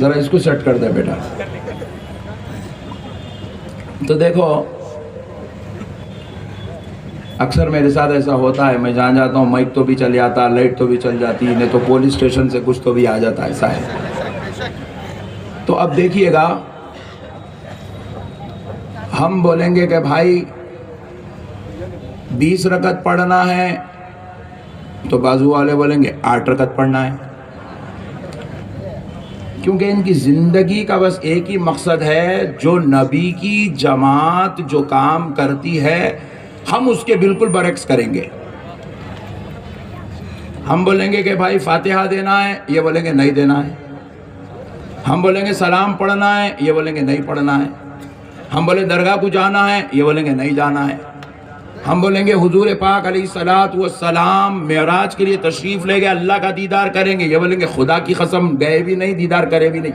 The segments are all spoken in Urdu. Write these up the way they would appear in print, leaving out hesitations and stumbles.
ذرا اس کو سیٹ کر دے بیٹا. تو دیکھو اکثر میرے ساتھ ایسا ہوتا ہے، میں جہاں جاتا ہوں مائک تو بھی چل جاتا، لائٹ تو بھی چل جاتی، نہیں تو پولیس اسٹیشن سے کچھ تو بھی آ جاتا، ایسا ہے. تو اب دیکھیے گا، ہم بولیں گے کہ بھائی 20 رکعت پڑھنا ہے تو بازو والے بولیں گے 8 رکعت پڑھنا ہے، کیونکہ ان کی زندگی کا بس ایک ہی مقصد ہے، جو نبی کی جماعت جو کام کرتی ہے ہم اس کے بالکل برعکس کریں گے. ہم بولیں گے کہ بھائی فاتحہ دینا ہے، یہ بولیں گے نہیں دینا ہے. ہم بولیں گے سلام پڑھنا ہے، یہ بولیں گے نہیں پڑھنا ہے. ہم بولیں درگاہ کو جانا ہے، یہ بولیں گے نہیں جانا ہے. ہم بولیں گے حضور پاک علیہ الصلوۃ والسلام معراج کے لیے تشریف لے گئے، اللہ کا دیدار کریں گے، یہ بولیں گے خدا کی قسم گئے بھی نہیں، دیدار کرے بھی نہیں.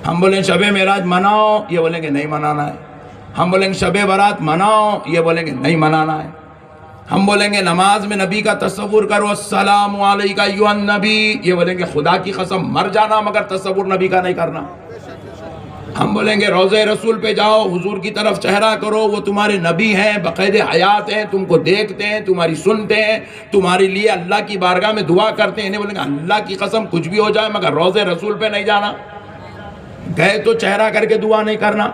ہم بولیں شب معراج مناؤ، یہ بولیں گے نہیں منانا ہے. ہم بولیں گے شب برات مناؤ، یہ بولیں گے نہیں منانا ہے. ہم بولیں گے نماز میں نبی کا تصور کرو، السلام علیکہ ایھا النبی، یہ بولیں گے خدا کی قسم مر جانا مگر تصور نبی کا نہیں کرنا. ہم بولیں گے روضہ رسول پہ جاؤ، حضور کی طرف چہرہ کرو، وہ تمہارے نبی ہیں، بقید حیات ہیں، تم کو دیکھتے ہیں، تمہاری سنتے ہیں، تمہارے لیے اللہ کی بارگاہ میں دعا کرتے ہیں. انہیں بولیں گے اللہ کی قسم کچھ بھی ہو جائے مگر روضہ رسول پہ نہیں جانا، گئے تو چہرہ کر کے دعا نہیں کرنا.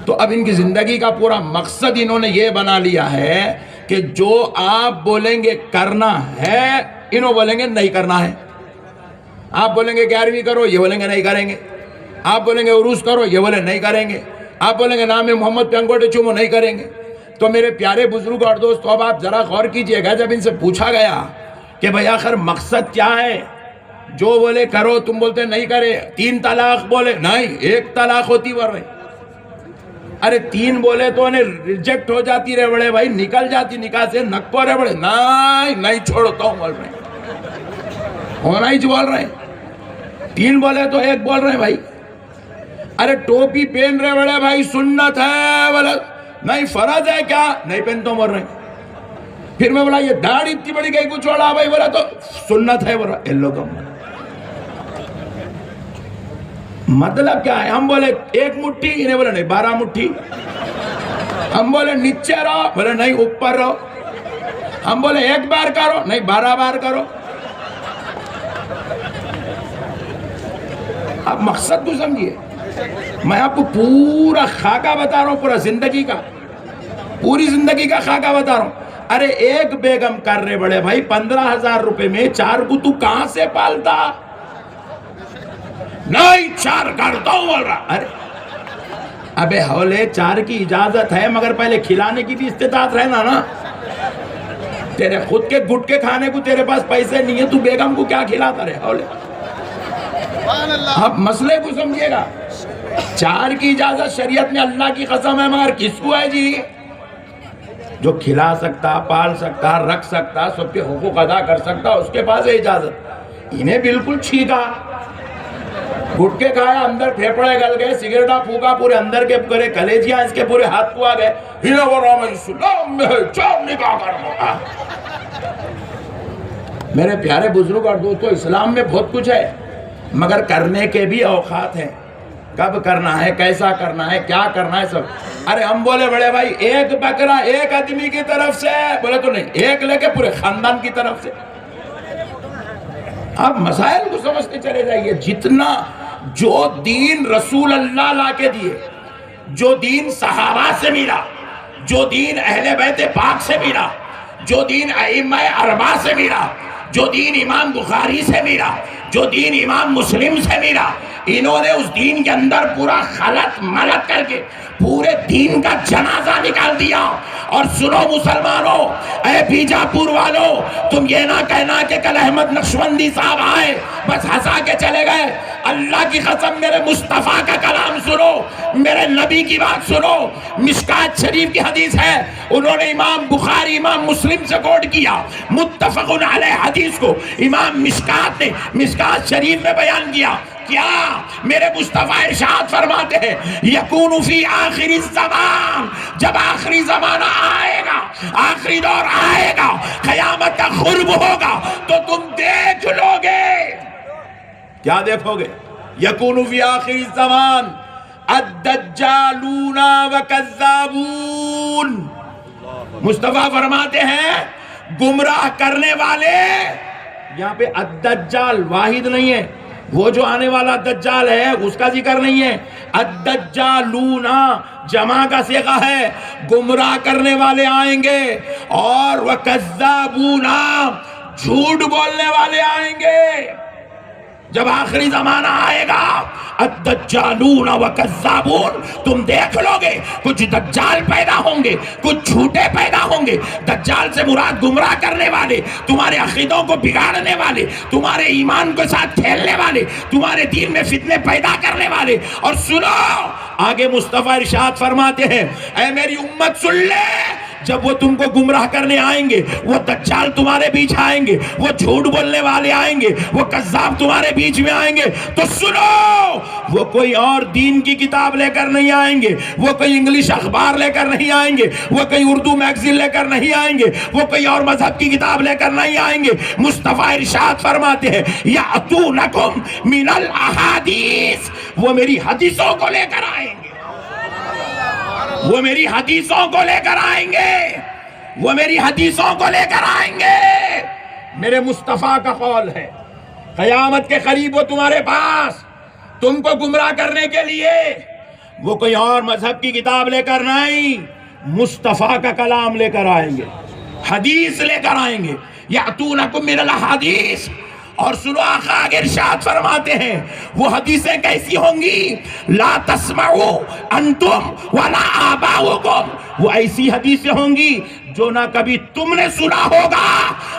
تو اب ان کی زندگی کا پورا مقصد انہوں نے یہ بنا لیا ہے کہ جو آپ بولیں گے کرنا ہے انہوں بولیں گے نہیں کرنا ہے. آپ بولیں گے 11ویں کرو، یہ بولیں گے نہیں کریں گے. آپ بولیں گے عروس کرو، یہ بولیں نہیں کریں گے. آپ بولیں گے نام محمد پہ انگوٹھے چومو، نہیں کریں گے. تو میرے پیارے بزرگ اور دوستو اب آپ ذرا غور کیجئے گا، جب ان سے پوچھا گیا کہ بھئی آخر مقصد کیا ہے، جو بولے کرو تم بولتے نہیں کرے. 3 طلاق بولے نہیں، 1 طلاق ہوتی ور رہے. ارے 3 بولے تو انہیں ریجیکٹ ہو جاتی رہے بڑے بھائی، نکل جاتی نکاح سے، نکو رہے بڑے نہیں چھوڑتا ہوں بول رہے ہیں، ہونا ہی جو بول رہے ہیں. 3 بولے تو 1 بول رہے ہیں بھائی. ارے ٹوپی پہن رہے بڑے بھائی، سنت ہے بولے نہیں، فرض ہے کیا، نہیں پہنتا ہوں بول رہے ہیں. پھر میں بولا یہ داڑھی اتنی بڑی کہیں کو چھوڑا بھائی، بولا تو سنت ہے، بولا ان لوگوں مطلب کیا ہے. ہم بولے 1 مٹھی، انہیں بولے نہیں 12 مٹھی. ہم بولے نیچے رہو، بولے نہیں اوپر رہو. ہم بولے 1 بار کرو، نہیں 12 بار کرو. اب مقصد کو سمجھیے، میں آپ کو پورا خاکہ بتا رہا ہوں، پورا زندگی کا، پوری زندگی کا خاکہ بتا رہا ہوں. ارے 1 بیگم کر رہے بڑے بھائی 15,000 روپے میں 4 کو تو کہاں سے پالتا، نہیں 4 کرتا ہوں بول رہا. ارے ابے حولے 4 کی اجازت ہے مگر پہلے کھلانے کی بھی استطاعت رہنا نا. تیرے خود کے گھٹ کے کھانے کو تیرے پاس پیسے نہیں ہے، تو بیگم کو کیا کھلاتا رہے حولے. اب مسئلے کو سمجھیے گا. 4 کی اجازت شریعت میں اللہ کی قسم ہے مگر کس کو ہے جی؟ جو کھلا سکتا، پال سکتا، رکھ سکتا، سب کے حقوق ادا کر سکتا، اس کے پاس ہے اجازت. انہیں بالکل چھینکا، گھٹکے کھایا، اندر پھیپڑے گل گئے، سگریٹا پھوکا، پورے اندر کے پورے کلیجیاں اس کے پورے ہاتھ کو آ گئے. ہنہیں ورہا میں اسلام میں 4 نکاح کرنا. میرے پیارے بزرگ اور دوستو، اسلام میں بہت کچھ ہے مگر کرنے کے بھی اوقات ہیں. کب کرنا ہے، کیسا کرنا ہے، کیا کرنا ہے، سب. ارے ہم بولے بڑے بھائی 1 بکرا 1 آدمی کی طرف سے، بولے تو نہیں 1 لے کے پورے خاندان کی طرف سے. آپ مسائل کو سمجھتے چلے جائیے. جتنا جو دین رسول اللہ لا کے دیے، جو دین صحابہ سے ملا، جو دین اہل بیت پاک سے ملا، جو دین ائمہ 4 سے ملا، جو دین امام بخاری سے ملا، جو دین امام مسلم سے ملا، انہوں نے اس دین کے اندر پورا خلط ملط کر کے پورے دین کا جنازہ نکال دیا. اور سنو مسلمانوں، اے بیجاپور والوں، تم یہ نہ کہنا کہ کل احمد نقشبندی صاحب آئے بس ہنسا کے چلے گئے. اللہ کی قسم میرے مصطفیٰ کا کلام سنو، میرے نبی کی بات سنو. مشکات شریف کی حدیث ہے، انہوں نے امام بخاری امام مسلم سے کوٹ کیا متفق علیہ حدیث کو. امام مشکات نے مشکات شریف میں بیان کیا. کیا میرے مصطفیٰ ارشاد فرماتے ہیں، یکون فی آخر الزمان، جب آخری زمانہ آئے گا، آخری دور آئے گا، قیامت کا قرب ہوگا تو تم دیکھ لو گے کیا دیکھو گے؟ یکون فی آخر الزمان الدجالون وکذابون. مصطفیٰ فرماتے ہیں گمراہ کرنے والے، یہاں پہ الدجال واحد نہیں ہے، وہ جو آنے والا دجال ہے اس کا ذکر نہیں ہے. الدجالون جمع کا صیغہ ہے، گمراہ کرنے والے آئیں گے، اور وکذابون جھوٹ بولنے والے آئیں گے. جب آخری زمانہ آئے گا الدجالون وکذابون، تم دیکھ لو گے کچھ دجال پیدا ہوں گے، کچھ جھوٹے پیدا ہوں گے. دجال سے مراد گمراہ کرنے والے، تمہارے عقیدوں کو بگاڑنے والے، تمہارے ایمان کے ساتھ کھیلنے والے، تمہارے دین میں فتنے پیدا کرنے والے. اور سنو آگے مصطفیٰ ارشاد فرماتے ہیں اے میری امت سن لے، جب وہ تم کو گمراہ کرنے آئیں گے، وہ دجال تمہارے بیچ آئیں گے، وہ جھوٹ بولنے والے آئیں گے، وہ کذاب تمہارے بیچ میں آئیں گے، تو سنو وہ کوئی اور دین کی کتاب لے کر نہیں آئیں گے، وہ کوئی انگلش اخبار لے کر نہیں آئیں گے، وہ کوئی اردو میگزین لے کر نہیں آئیں گے، وہ کوئی اور مذہب کی کتاب لے کر نہیں آئیں گے. مصطفیٰ ارشاد فرماتے ہیں یأتونکم من الاحادیث، وہ میری حدیثوں کو لے کر آئیں گے، وہ میری حدیثوں کو لے کر آئیں گے، وہ میری حدیثوں کو لے کر آئیں گے. میرے مصطفیٰ کا قول ہے قیامت کے قریب وہ تمہارے پاس تم کو گمراہ کرنے کے لیے وہ کوئی اور مذہب کی کتاب لے کر نہیں، مصطفیٰ کا کلام لے کر آئیں گے، حدیث لے کر آئیں گے. یأتونکم من الاحادیث. اور سنو آقا آگے ارشاد فرماتے ہیں وہ حدیثیں کیسی ہوں گی؟ لا تسمعوا انتم ولا آباؤکم، وہ ایسی حدیثیں ہوں گی جو نہ کبھی تم نے سنا ہوگا،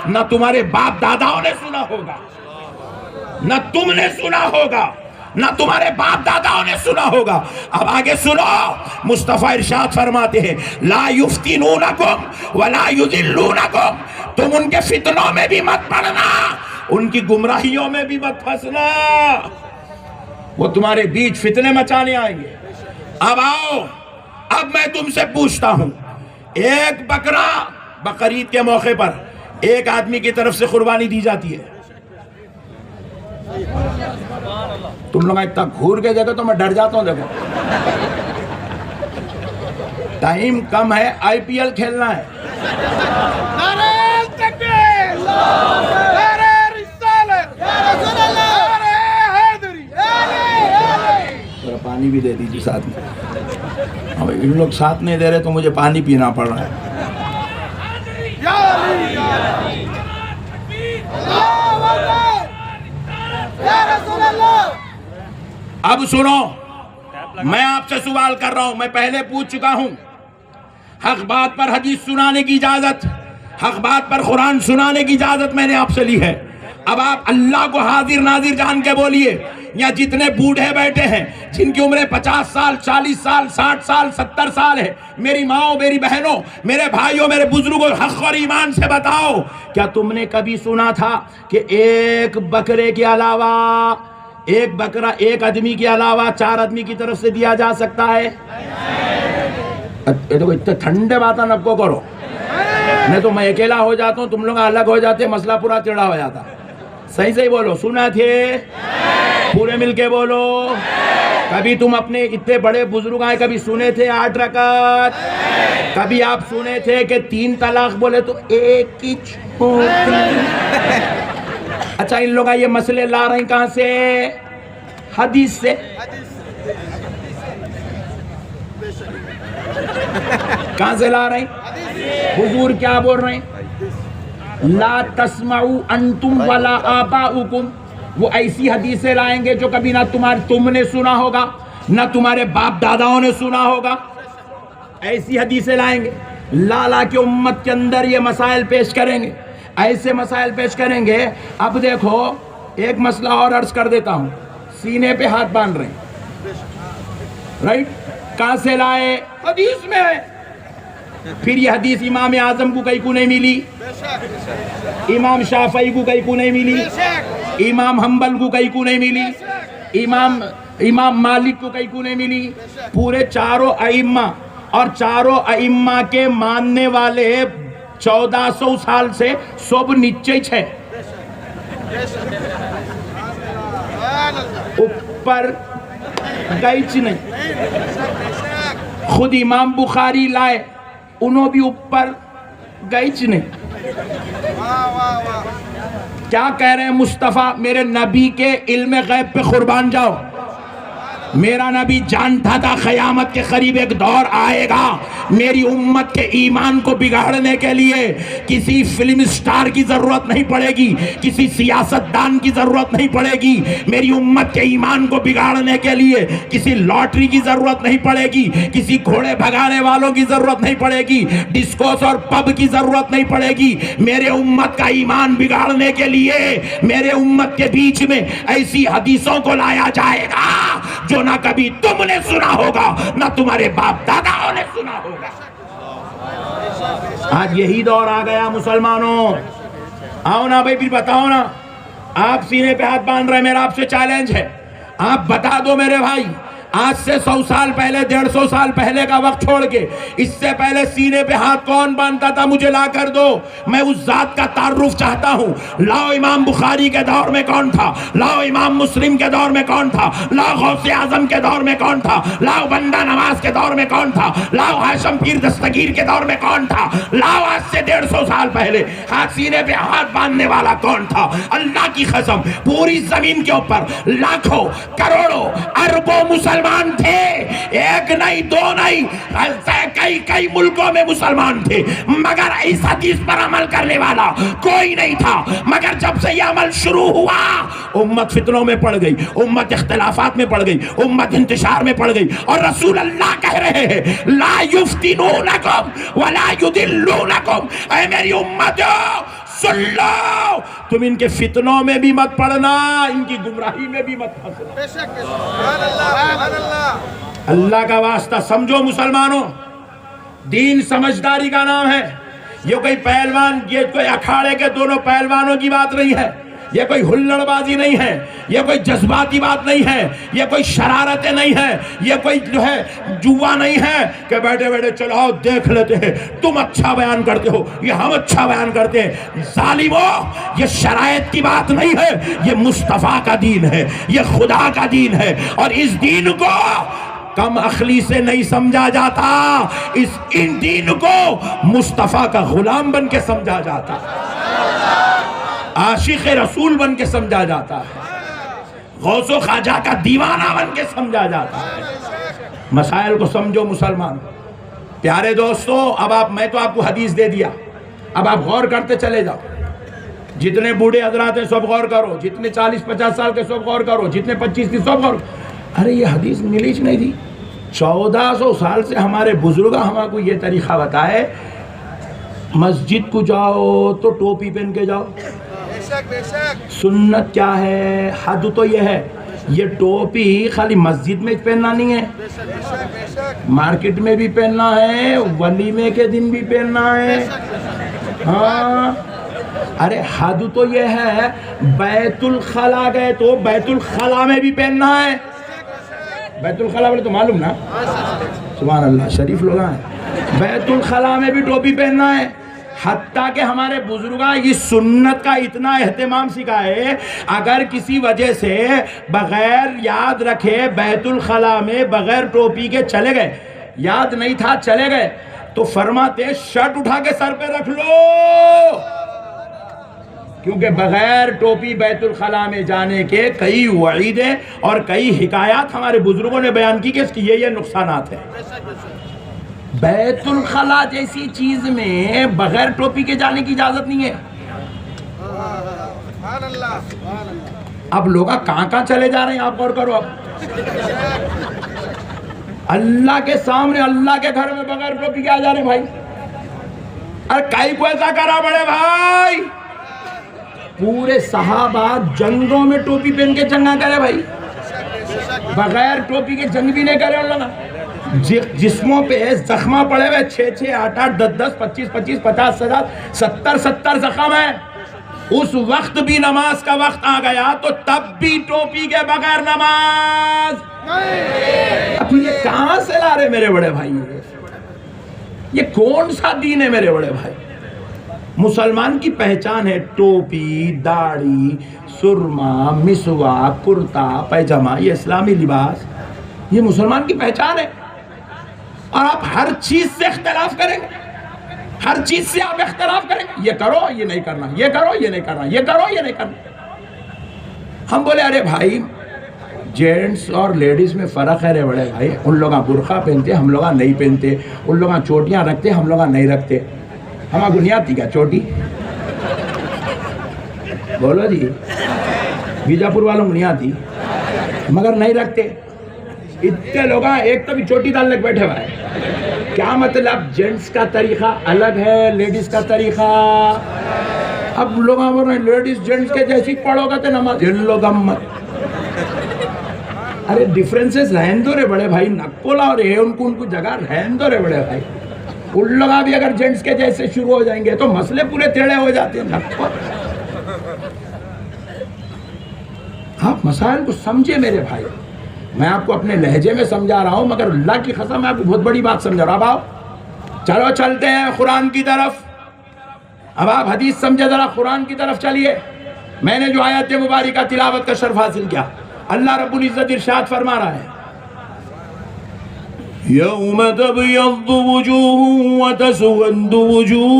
نہ تمہارے باپ داداؤں نے سنا ہوگا، نہ تم نے سنا ہوگا، نہ تمہارے باپ داداؤں نے سنا ہوگا. اب آگے سنو مصطفیٰ ارشاد فرماتے ہیں لا یفتنونکم ولا یضلونکم، تم ان کے فتنوں میں بھی مت پڑنا، ان کی گمراہیوں میں بھی مت پھنسنا، وہ تمہارے بیچ فتنے مچانے آئیں گے. اب آؤ، اب میں تم سے پوچھتا ہوں، ایک بکرا بقرعید کے موقع پر ایک آدمی کی طرف سے قربانی دی جاتی ہے. تم لوگ اتنا گھور کے دیکھو تو میں ڈر جاتا ہوں. دیکھو ٹائم کم ہے، آئی پی ایل کھیلنا ہے. پانی بھی دے دیجیے ساتھ میں. اب ان لوگ ساتھ نہیں دے رہے تو مجھے پانی پینا پڑ رہا ہے. اب سنو، میں آپ سے سوال کر رہا ہوں، میں پہلے پوچھ چکا ہوں. حق بات پر حدیث سنانے کی اجازت، حق بات پر قرآن سنانے کی اجازت میں نے آپ سے لی ہے. اب آپ اللہ کو حاضر ناظر جان کے بولیے، یا جتنے بوڑھے بیٹھے ہیں جن کی عمریں 50 سال 40 سال 60 سال 70 سال ہے، میری ماؤں میری بہنوں میرے بھائیوں میرے بزرگوں، حق اور ایمان سے بتاؤ، کیا تم نے کبھی سنا تھا کہ ایک بکرے کے علاوہ، ایک بکرا ایک آدمی کے علاوہ 4 آدمی کی طرف سے دیا جا سکتا ہے؟ دیکھو اتنے ٹھنڈے باتیں نب کو کرو، نہیں تو میں اکیلا ہو جاتا ہوں، تم لوگ الگ ہو جاتے، مسئلہ پورا ٹیڑھا ہو جاتا. صحیح صحیح بولو، سنا تھے؟ پورے مل کے بولو. کبھی تم اپنے اتنے بڑے بزرگ آئے کبھی سنے تھے 8 رکعت؟ کبھی آپ سنے تھے کہ 3 طلاق بولے تو ایک ہی چھوٹی؟ اچھا ان لوگ یہ مسئلے لا رہے ہیں کہاں سے؟ حدیث سے. کہاں سے لا رہے ہیں؟ حضور کیا بول رہے ہیں؟ لا تسمعوا انتم ولا آباؤکم، وہ ایسی حدیثیں لائیں گے جو کبھی نہ تم نے سنا ہوگا، نہ تمہارے باپ داداؤں نے سنا ہوگا. ایسی حدیثیں لائیں گے، لالا کی امت کے اندر یہ مسائل پیش کریں گے، ایسے مسائل پیش کریں گے. اب دیکھو ایک مسئلہ اور عرض کر دیتا ہوں، سینے پہ ہاتھ باندھ رہے ہیں، رائٹ؟ کہاں سے لائے؟ حدیث میں ہے. پھر یہ حدیث امام اعظم کو کہیں کو نہیں ملی، امام شافعی کو کہیں کو نہیں ملی، امام حنبل کو کہیں کو نہیں ملی، امام مالک کو کہیں کو نہیں ملی. پورے 4 ائمہ اور 4 ائمہ کے ماننے والے 1400 سال سے سب نیچے ہے. اوپر گئیچ نہیں. خود امام بخاری لائے انہوں بھی اوپر گئیچ نہیں. کیا کہہ رہے ہیں مصطفیٰ؟ میرے نبی کے علم غیب پہ قربان جاؤ. میرا نبی جانتا تھا قیامت کے قریب ایک دور آئے گا میری امت کے ایمان کو بگاڑنے کے لیے کسی فلم سٹار کی ضرورت نہیں پڑے گی, کسی سیاستدان کی ضرورت نہیں پڑے گی. میری امت کے ایمان کو بگاڑنے کے لیے کسی لاٹری کی ضرورت نہیں پڑے گی, کسی گھوڑے بھگانے والوں کی ضرورت نہیں پڑے گی, ڈسکوس اور پب کی ضرورت نہیں پڑے گی. میرے امت کا ایمان بگاڑنے کے لیے میرے امت کے بیچ میں ایسی حدیثوں کو لایا جائے گا جو نہ کبھی تم نے سنا ہوگا نہ تمہارے باپ داداؤں نے سنا ہوگا. آج یہی دور آ گیا مسلمانوں. آؤ نا بھائی, پھر بتاؤ نا. آپ سینے پہ ہاتھ باندھ رہے, میرا آپ سے چیلنج ہے, آپ بتا دو میرے بھائی, آج سے 100 سال پہلے 150 سال پہلے کا وقت چھوڑ کے اس سے پہلے سینے پہ ہاتھ کون باندھتا تھا؟ مجھے لا کر دو. میں اس ذات کا تعارف چاہتا ہوں. لاؤ امام بخاری کے دور میں کون تھا, لاؤ امام مسلم کے دور میں کون تھا, لاؤ غوث اعظم کے دور میں کون تھا, لاؤ بندہ نواز کے دور میں کون تھا, لاؤ ہاشم پیر دستگیر کے دور میں کون تھا, لاؤ آج سے 150 سال پہلے ہاتھ سینے پہ ہاتھ باندھنے والا کون تھا. اللہ کی قسم پوری زمین کے اوپر لاکھوں کروڑوں اربوں مسلمان تھے, ایک نہیں دو نہیں, کئی ملکوں میں مسلمان تھے, مگر اس حدیث پر عمل کرنے والا کوئی نہیں تھا. مگر جب سے یہ عمل شروع ہوا امت فتنوں میں پڑ گئی, امت اختلافات میں پڑ گئی, امت انتشار میں پڑ گئی. اور رسول اللہ کہہ رہے ہیں لا یفتنونکم ولا یضلونکم, اے میری امتو سن لو, تم ان کے فتنوں میں بھی مت پڑنا, ان کی گمراہی میں بھی مت پھنسنا. اللہ کا واسطہ سمجھو مسلمانوں, دین سمجھداری کا نام ہے. یہ کوئی پہلوان, یہ کوئی اکھاڑے کے دونوں پہلوانوں کی بات نہیں ہے, یہ کوئی ہلڑ بازی نہیں ہے, یہ کوئی جذباتی بات نہیں ہے, یہ کوئی شرارتیں نہیں ہے, یہ کوئی جو ہے جوا نہیں ہے کہ بیٹھے بیٹھے چلو آؤ دیکھ لیتے ہیں, تم اچھا بیان کرتے ہو یہ ہم اچھا بیان کرتے ہیں. ظالمو, یہ شرائط کی بات نہیں ہے, یہ مصطفیٰ کا دین ہے, یہ خدا کا دین ہے. اور اس دین کو کم عقلی سے نہیں سمجھا جاتا, ان دین کو مصطفیٰ کا غلام بن کے سمجھا جاتا, عاشق رسول بن کے سمجھا جاتا ہے, غوث و خواجہ کا دیوانہ بن کے سمجھا جاتا ہے. مسائل کو سمجھو مسلمان. پیارے دوستو, اب میں تو آپ کو حدیث دے دیا, اب آپ غور کرتے چلے جاؤ. جتنے بوڑھے حضرات ہیں سب غور کرو, جتنے 40-50 سال کے سب غور کرو, جتنے 25 کی سب غور. ارے یہ حدیث ملی ہی نہیں تھی. 1400 سال سے ہمارے بزرگ ہمارے کو یہ طریقہ بتائے, مسجد کو جاؤ تو ٹوپی پہن کے جاؤ. سنت کیا ہے؟ حد تو یہ ہے, یہ ٹوپی خالی مسجد میں پہننا نہیں ہے, مارکیٹ میں بھی پہننا ہے, ولیمے کے دن بھی پہننا ہے. ہاں, ارے حد تو یہ ہے, بیت الخلا گئے تو بیت الخلا میں بھی پہننا ہے. بیت الخلا بولے تو معلوم نا, سبحان اللہ, شریف لوگ ہیں. بیت الخلا میں بھی ٹوپی پہننا ہے. حتیٰ کہ ہمارے بزرگاں یہ سنت کا اتنا اہتمام سکھائے, اگر کسی وجہ سے بغیر یاد رکھے بیت الخلا میں بغیر ٹوپی کے چلے گئے, یاد نہیں تھا چلے گئے, تو فرماتے شرٹ اٹھا کے سر پہ رکھ لو, کیونکہ بغیر ٹوپی بیت الخلا میں جانے کے کئی وعیدیں اور کئی حکایات ہمارے بزرگوں نے بیان کی کہ اس کی یہ نقصانات ہیں. بیت الخلا جیسی چیز میں بغیر ٹوپی کے جانے کی اجازت نہیں ہے. اب لوگ کہاں چلے جا رہے ہیں, آپ غور کرو. اب اللہ کے سامنے اللہ کے گھر میں بغیر ٹوپی کے آ جا رہے ہیں بھائی. ارے کئی کو ایسا کرا بڑے بھائی, پورے صحابہ جنگوں میں ٹوپی پہن کے جنگ نہ کرے بھائی, بغیر ٹوپی کے جنگ بھی نہیں کرے. ان لوگ جسموں پہ زخمہ پڑے ہوئے 6-6, 8-8, 10-10, 25-25, 50, 70 زخم ہیں. اس وقت بھی نماز کا وقت آ گیا تو تب بھی ٹوپی کے بغیر نماز. اب یہ کہاں سے لا رہے میرے بڑے بھائی, یہ کون سا دین ہے میرے بڑے بھائی؟ مسلمان کی پہچان ہے ٹوپی، داڑھی، سرما، مسواک، کرتا پیجامہ، یہ اسلامی لباس، یہ مسلمان کی پہچان ہے۔ اور آپ ہر چیز سے اختلاف کریں گے، ہر چیز سے آپ اختلاف کریں گے، یہ کرو یہ نہیں کرنا، یہ کرو یہ نہیں کرنا، یہ کرو یہ نہیں کرنا۔ ہم بولے ارے بھائی جینٹس اور لیڈیز میں فرق ہے رے بڑے بھائی، ان لوگاں برقع پہنتے ہم لوگاں نہیں پہنتے، ان لوگاں چوٹیاں رکھتے ہم لوگاں نہیں رکھتے۔ ہمارا گنیاد تھی کیا چوٹی؟ بولو جی، بیجاپور والوں بنیاد تھی مگر نہیں رکھتے۔ اتنے لوگ ایک تو بھی چوٹی ڈالنے کے بیٹھے ہوئے ہیں۔ کیا مطلب؟ جینٹس کا طریقہ الگ ہے، لیڈیز کا طریقہ۔ اب لوگ بول رہے ہیں لیڈیز جینٹس کے جیسی پڑھو گا تو نماز، ان لوگ مت۔ ارے ڈیفرنسز رہن دو رے بڑے بھائی، نکولا اور ان کو جگہ رہن دو رے بڑے بھائی۔ ان لوگ بھی اگر جینٹس کے جیسے شروع ہو جائیں گے تو مسئلے پورے ٹیڑھے ہو جاتے ہیں۔ آپ مسائل کو سمجھے میرے بھائی، میں آپ کو اپنے لہجے میں سمجھا رہا ہوں مگر اللہ کی قسم میں آپ کو بہت بڑی بات سمجھا رہا ہوں۔ اب آؤ چلو چلتے ہیں قرآن کی طرف۔ اب آپ حدیث سمجھے، ذرا قرآن کی طرف چلیے۔ میں نے جو آیت مبارکہ تلاوت کا شرف حاصل کیا، اللہ رب العزت ارشاد فرما رہا ہے یوم تبیض وجوہ وتسود وجوہ،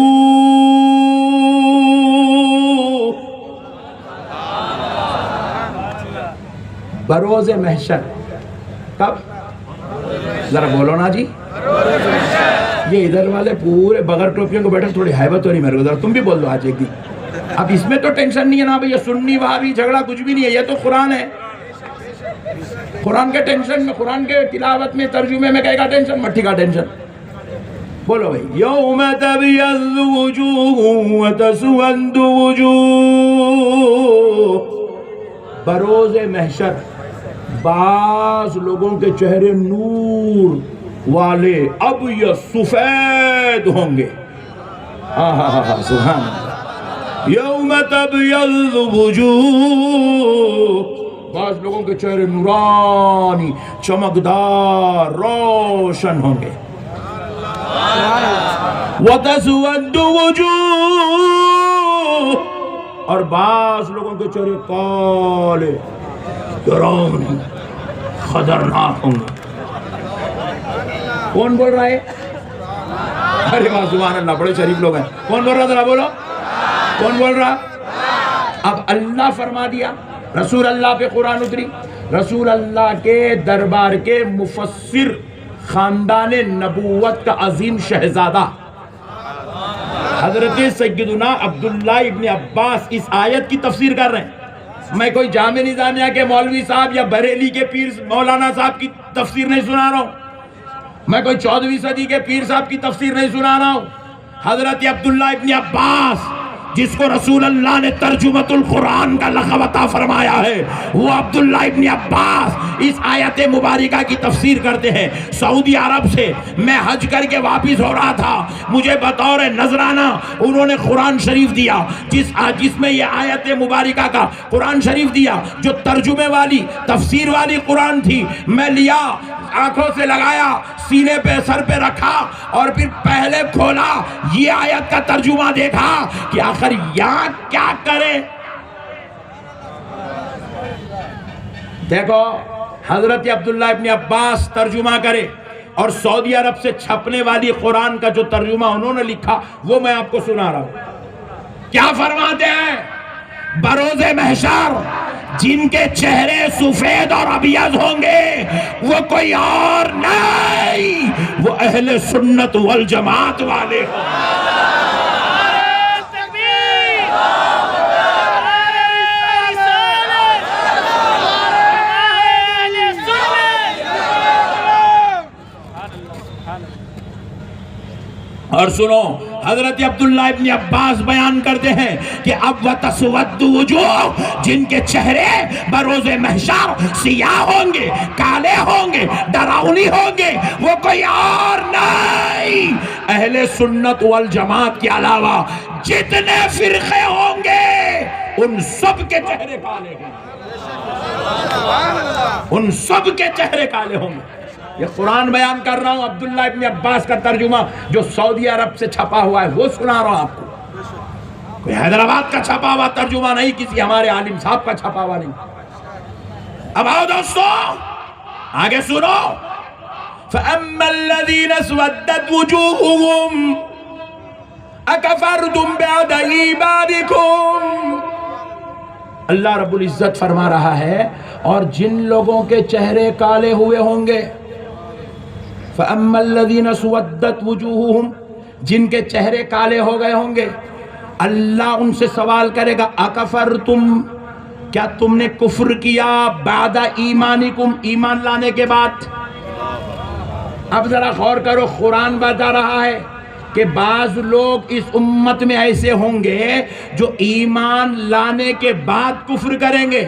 بروز محشر۔ کب؟ ذرا بولو نا جی۔ یہ ادھر والے پورے بغیر ٹوپیوں کو بیٹھے، تھوڑی حیبت ہو رہی میرے کو، ذرا تم بھی بول دو آج ایک دن۔ اب اس میں تو ٹینشن نہیں ہے نا بھئی، یہ سنی وہابی جھگڑا کچھ بھی نہیں ہے، یہ تو قرآن ہے۔ قرآن کے ٹینشن میں، قرآن کے تلاوت میں، ترجمے میں کہے گا ٹینشن، مٹھی کا ٹینشن۔ بولو بھئی یوم تبیض وجوہ وتسود وجوہ، بروز محشر بعض لوگوں کے چہرے نور والے اب یہ سفید ہوں گے۔ سبحان اللہ۔ یوم تبیض وجوہ، بعض لوگوں کے چہرے نورانی، چمکدار، روشن ہوں گے۔ وتسود وجوہ، اور بعض لوگوں کے چہرے کالے، ڈراؤنے، خطرناک ہوں گے۔ کون بول رہا ہے؟ ارے واہ سبحان اللہ، بڑے شریف لوگ ہیں۔ کون بول رہا؟ ذرا بولو، کون بول رہا؟ اب اللہ فرما دیا، رسول اللہ پہ قرآن اتری، رسول اللہ کے دربار کے مفسر، خاندان نبوت کا عظیم شہزادہ حضرت سیدنا عبداللہ ابن عباس اس آیت کی تفسیر کر رہے ہیں۔ میں کوئی جامع نظامیہ کے مولوی صاحب یا بریلی کے پیر مولانا صاحب کی تفسیر نہیں سنا رہا ہوں، میں کوئی 14ویں صدی کے پیر صاحب کی تفسیر نہیں سنا رہا ہوں۔ حضرت عبداللہ ابن عباس، جس کو رسول اللہ نے ترجمۃ القرآن کا لقب عطا فرمایا ہے، وہ عبداللہ ابن عباس اس آیت مبارکہ کی تفسیر کرتے ہیں۔ سعودی عرب سے میں حج کر کے واپس ہو رہا تھا، مجھے بطور نذرانہ انہوں نے قرآن شریف دیا، جس میں یہ آیت مبارکہ کا قرآن شریف دیا، جو ترجمے والی، تفسیر والی قرآن تھی۔ میں لیا، آنکھوں سے لگایا، سینے پہ، سر پہ رکھا، اور پھر پہلے کھولا، یہ آیت کا ترجمہ دیکھا کہ آخر یہاں کیا کریں۔ دیکھو حضرت عبداللہ ابن عباس ترجمہ کرے، اور سعودی عرب سے چھپنے والی قرآن کا جو ترجمہ انہوں نے لکھا وہ میں آپ کو سنا رہا ہوں۔ کیا فرماتے ہیں؟ بروز محشر جن کے چہرے سفید اور ابیض ہوں گے وہ کوئی اور نہیں، وہ اہل سنت والجماعت والے ہوں۔ اور سنو، حضرت عبداللہ ابن عباس بیان کرتے ہیں کہ اب وَتَسْوَدُّ وُجُوهُ، جن کے چہرے بروز محشر سیاہ ہوں گے، کالے ہوں گے، ڈراؤنی ہوں گے، وہ کوئی اور نہیں، اہل سنت والجماعت کے علاوہ جتنے فرقے ہوں گے ان سب کے چہرے کالے ہوں گے، ان سب کے چہرے کالے ہوں گے۔ یہ قرآن بیان کر رہا ہوں، عبداللہ ابن عباس کا ترجمہ جو سعودی عرب سے چھپا ہوا ہے وہ سنا رہا ہوں آپ کو۔ کوئی حیدرآباد کا چھپا ہوا ترجمہ نہیں، کسی ہمارے عالم صاحب کا چھپا ہوا نہیں۔ اب آؤ دوستو آگے سنو، فَأَمَّا الَّذِينَ اسْوَدَّتْ وُجُوهُهُمْ أَكَفَرْتُمْ بَعْدَ إِيمَانِكُمْ۔ اللہ رب العزت فرما رہا ہے اور جن لوگوں کے چہرے کالے ہوئے ہوں گے، فَأَمَّا الَّذِينَ اسْوَدَّتْ وُجُوهُهُمْ، جن کے چہرے کالے ہو گئے ہوں گے، اللہ ان سے سوال کرے گا اکفرتم، کیا تم نے کفر کیا بعد ایمانکم، ایمان لانے کے بعد؟ اب ذرا غور کرو، قرآن بتا رہا ہے کہ بعض لوگ اس امت میں ایسے ہوں گے جو ایمان لانے کے بعد کفر کریں گے،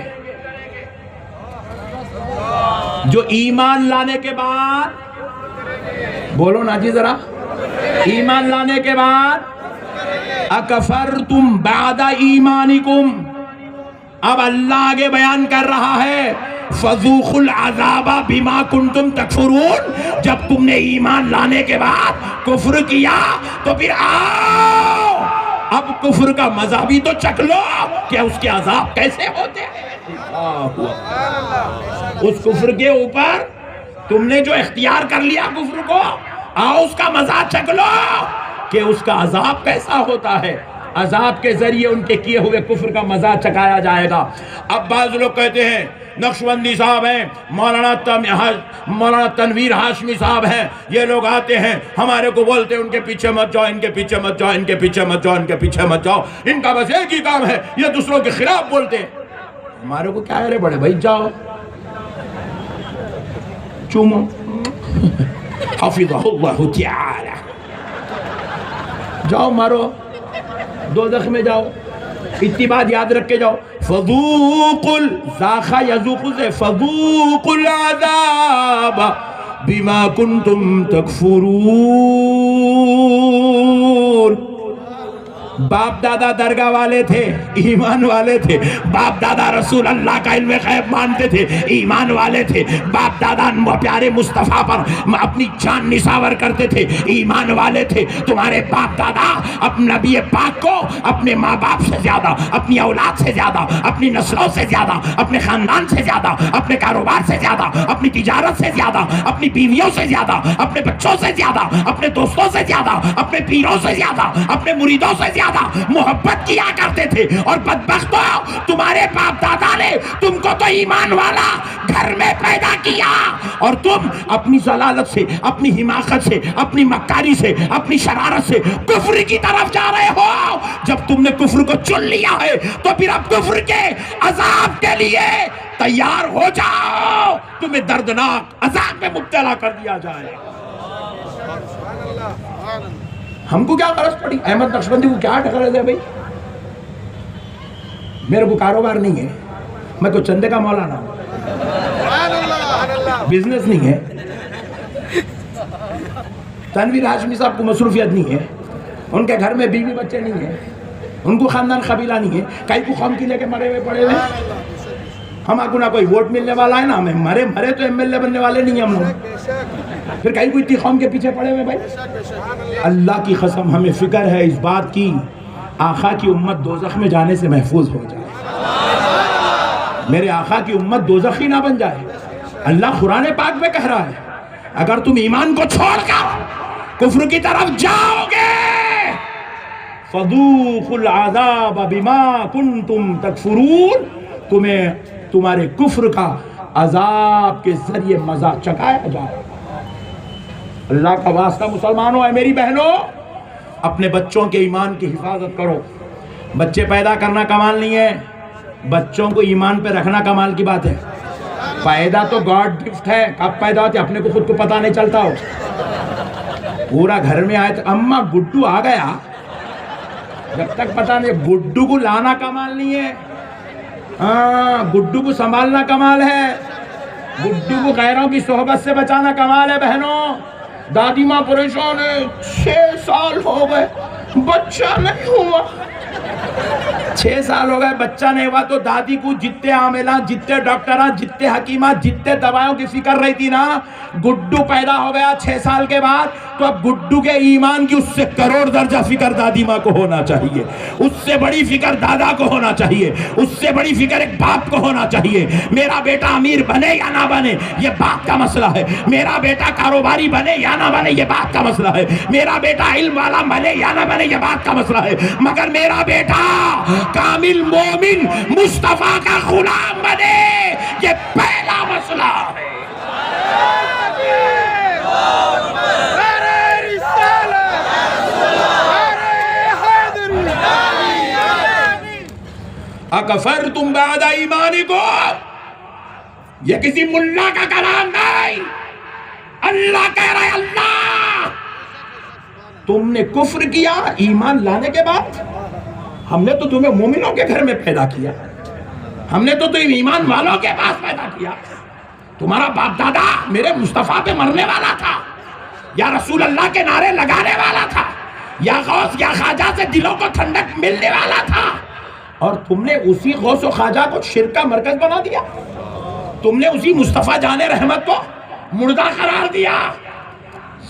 جو ایمان لانے کے بعد، بولو نا جی ذرا، ایمان لانے کے بعد اکفرتم بعد ایمانکم۔ اب اللہ آگے بیان کر رہا ہے فذوقوا العذاب بما کنتم تکفرون، جب تم نے ایمان لانے کے بعد کفر کیا تو پھر آؤ اب کفر کا مزہ بھی تو چکھ لو کہ اس کے عذاب کیسے ہوتے ہیں۔ اس کفر کے اوپر تم نے جو اختیار کر لیا کفر کو، آؤ اس کا مزہ چکھ لو کہ اس کا عذاب کیسا ہوتا ہے۔ عذاب کے ذریعے ان کے کیے ہوئے کفر کا مزہ چکھایا جائے گا۔ اب بعض لوگ کہتے ہیں نقشبندی صاحب ہیں، مولانا تنویر ہاشمی صاحب ہیں، یہ لوگ آتے ہیں ہمارے کو بولتے ہیں ان کے پیچھے مت جاؤ، ان کے پیچھے مت جاؤ، ان کے پیچھے مت جاؤ، ان کے پیچھے مت جاؤ، ان کا بس ایک ہی کام ہے، یہ دوسروں کے خلاف بولتے ہیں۔ ہمارے کو کیا ہے رے بڑے بھائی، جاؤ چومو حفظہ اللہ تعالی، جاؤ مارو، دوزخ میں جاؤ، اتنی بات یاد رکھ کے جاؤ، فذوقوا ذاقا یذوق سے فذوقوا العذاب بما کنتم تکفرون۔ باپ دادا درگاہ والے تھے، ایمان والے تھے، باپ دادا رسول اللہ کا علم غیب مانتے تھے، ایمان والے تھے، باپ دادا پیارے مصطفیٰ پر اپنی جان نثار کرتے تھے، ایمان والے تھے۔ تمہارے باپ دادا اپنے نبی پاک کو اپنے ماں باپ سے زیادہ، اپنی اولاد سے زیادہ، اپنی نسلوں سے زیادہ، اپنے خاندان سے زیادہ، اپنے کاروبار سے زیادہ، اپنی تجارت سے زیادہ، اپنی بیویوں سے زیادہ، اپنے بچوں سے زیادہ، اپنے دوستوں سے زیادہ، اپنے پیروں سے زیادہ، اپنے مریدوں سے زیادہ محبت کیا کرتے تھے۔ اور بدبختو، تمہارے باپ دادا نے تم کو تو ایمان والا گھر میں پیدا کیا اور تم اپنی ضلالت سے، اپنی حماقت سے، اپنی مکاری سے، اپنی شرارت سے کفر کی طرف جا رہے ہو۔ جب تم نے کفر کو چن لیا ہے تو پھر اب کفر کے عذاب کے لیے تیار ہو جاؤ، تمہیں دردناک عذاب میں مبتلا کر دیا جائے۔ ہم کو کیا غرض پڑی احمد نقشبندی کو کیا ٹکرا دے بھائی؟ میرے کو کاروبار نہیں ہے، میں کوئی چندے کا مولانا ہوں، بزنس نہیں ہے، تنویر ہاشمی صاحب کو مصروفیت نہیں ہے، ان کے گھر میں بیوی بچے نہیں ہیں، ان کو خاندان قبیلہ نہیں ہے، کئی کو خام کی لے کے مرے ہوئے پڑے ہوئے۔ ہم کو نہ کوئی ووٹ ملنے والا ہے نا، ہمیں مرے تو ایم ایل اے بننے والے نہیں ہیں ہم لوگ، پھر کہیں کوئی اتنی قوم کے پیچھے پڑے ہوئے بھائی۔ اللہ کی قسم ہمیں فکر ہے اس بات کی آقا کی امت دوزخ میں جانے سے محفوظ ہو جائے، میرے آقا کی امت دوزخی نہ بن جائے۔ اللہ قرآن پاک میں کہہ رہا ہے اگر تم ایمان کو چھوڑ کر کفر کی طرف جاؤ گے فذوقوا العذاب بما کنتم تکفرون، تمہیں تمہارے کفر کا عذاب کے ذریعے مزہ چکھایا جائے۔ اللہ کا واسطہ مسلمانوں ہے، میری بہنوں، اپنے بچوں کے ایمان کی حفاظت کرو۔ بچے پیدا کرنا کمال نہیں ہے، بچوں کو ایمان پہ رکھنا کمال کی بات ہے۔ پیدا تو گاڈ گفٹ ہے، کب پیدا ہوتے اپنے کو خود کو پتہ نہیں چلتا ہو، پورا گھر میں آئے تو اماں گڈو آ گیا، جب تک پتہ نہیں۔ گڈو کو لانا کمال نہیں ہے، ہاں گڈو کو سنبھالنا کمال ہے، گڈو کو غیروں کی صحبت سے بچانا کمال ہے۔ بہنوں، دادی ماں پریشان ہے، 6 سال ہو گئے بچہ نہیں ہوا، 6 سال ہو گئے بچہ نہیں ہوا، تو دادی کو جتنے عاملات، جتنے ڈاکٹرات، جتنے حکیمات، جتنے دوائیوں کی فکر رہی تھی نا، گڈو پیدا ہو گیا 6 سال کے بعد، تو اب گڈو کے ایمان کی اس سے کروڑ درجہ فکر دادی ماں کو ہونا چاہیے، اس سے بڑی فکر دادا کو ہونا چاہیے، اس سے بڑی فکر ایک باپ کو ہونا چاہیے۔ میرا بیٹا امیر بنے یا نہ بنے یہ باپ کا مسئلہ ہے، میرا بیٹا کاروباری بنے یا نہ بنے یہ باپ کا مسئلہ ہے، میرا بیٹا علم والا بنے یا نہ بنے یہ باپ کا مسئلہ ہے، مگر میرا بیٹا کامل مومن مصطفیٰ کا غلام بنے یہ پہلا مسئلہ ہے۔ اکفرتم بعد ایمانکم، یہ کسی ملا کا کلام نہیں، اللہ کہہ رہا ہے، اللہ تم نے کفر کیا ایمان لانے کے بعد؟ ہم نے تو تمہیں مومنوں کے گھر میں پیدا کیا، ہم نے تو تمہیں ایمان والوں کے پاس پیدا کیا، تمہارا باپ دادا میرے مصطفیٰ پہ مرنے والا تھا، یا رسول اللہ کے نعرے لگانے والا تھا، یا غوث یا خواجہ سے دلوں کو ٹھنڈک ملنے والا تھا، اور تم نے اسی غوث و خواجہ کو شرک کا مرکز بنا دیا، تم نے اسی مصطفیٰ جان رحمت کو مردہ قرار دیا۔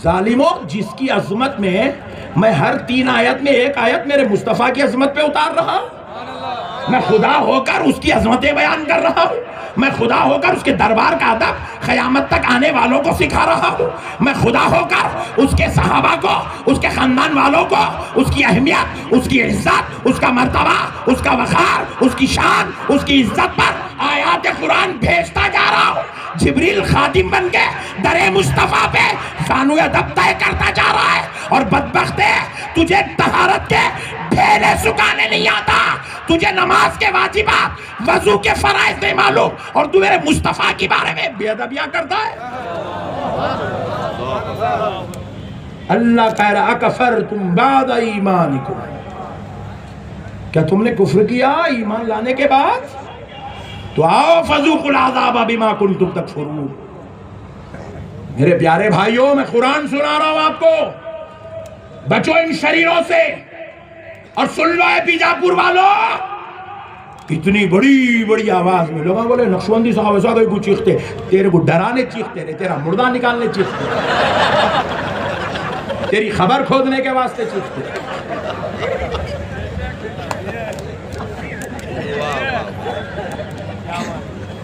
ظالموں، جس کی عظمت میں ہر 3 آیت میں ایک آیت میرے مصطفیٰ کی عظمت پہ اتار رہا ہوں، میں خدا ہو کر اس کی عظمتیں بیان کر رہا ہوں، میں خدا ہو کر اس کے دربار کا ادب قیامت تک آنے والوں کو سکھا رہا ہوں، میں خدا ہو کر اس کے صحابہ کو، اس کے خاندان والوں کو اس کی اہمیت، اس کی عزت، اس کا مرتبہ، اس کا وقار، اس کی شان، اس کی عزت پر آیات قرآن بھیجتا جا رہا ہوں۔ جبریل خادم بن کے در مصطفیٰ پہ زانوِ ادب طے کرتا جا رہا ہے، اور بدبخت ہے تجھے طہارت کے ڈھیلے سکانے نہیں آتا، تجھے نماز کے واجبات، وضو کے فرائض نہیں معلوم، اور تو میرے مصطفیٰ کے بارے میں بے ادبیاں کرتا ہے۔ اللہ کہہ رہا اکفرتم بعد ایمانکم، کیا تم نے کفر کیا ایمان لانے کے بعد؟ تو آؤ فذوقوا العذاب بما کنتم تکفرون۔ میرے پیارے بھائیوں، میں قرآن سنا رہا ہوں آپ کو، بچو ان شریروں سے، اور سن لو اے بیجاپور والوں، کتنی بڑی بڑی آواز میں لوگوں بولے نقشبندی صاحب ایسا کوئی چیختے، تیرے کو ڈرانے چیختے رہے، تیرا مردہ نکالنے چیختے، تیری خبر کھودنے کے واسطے چیختے۔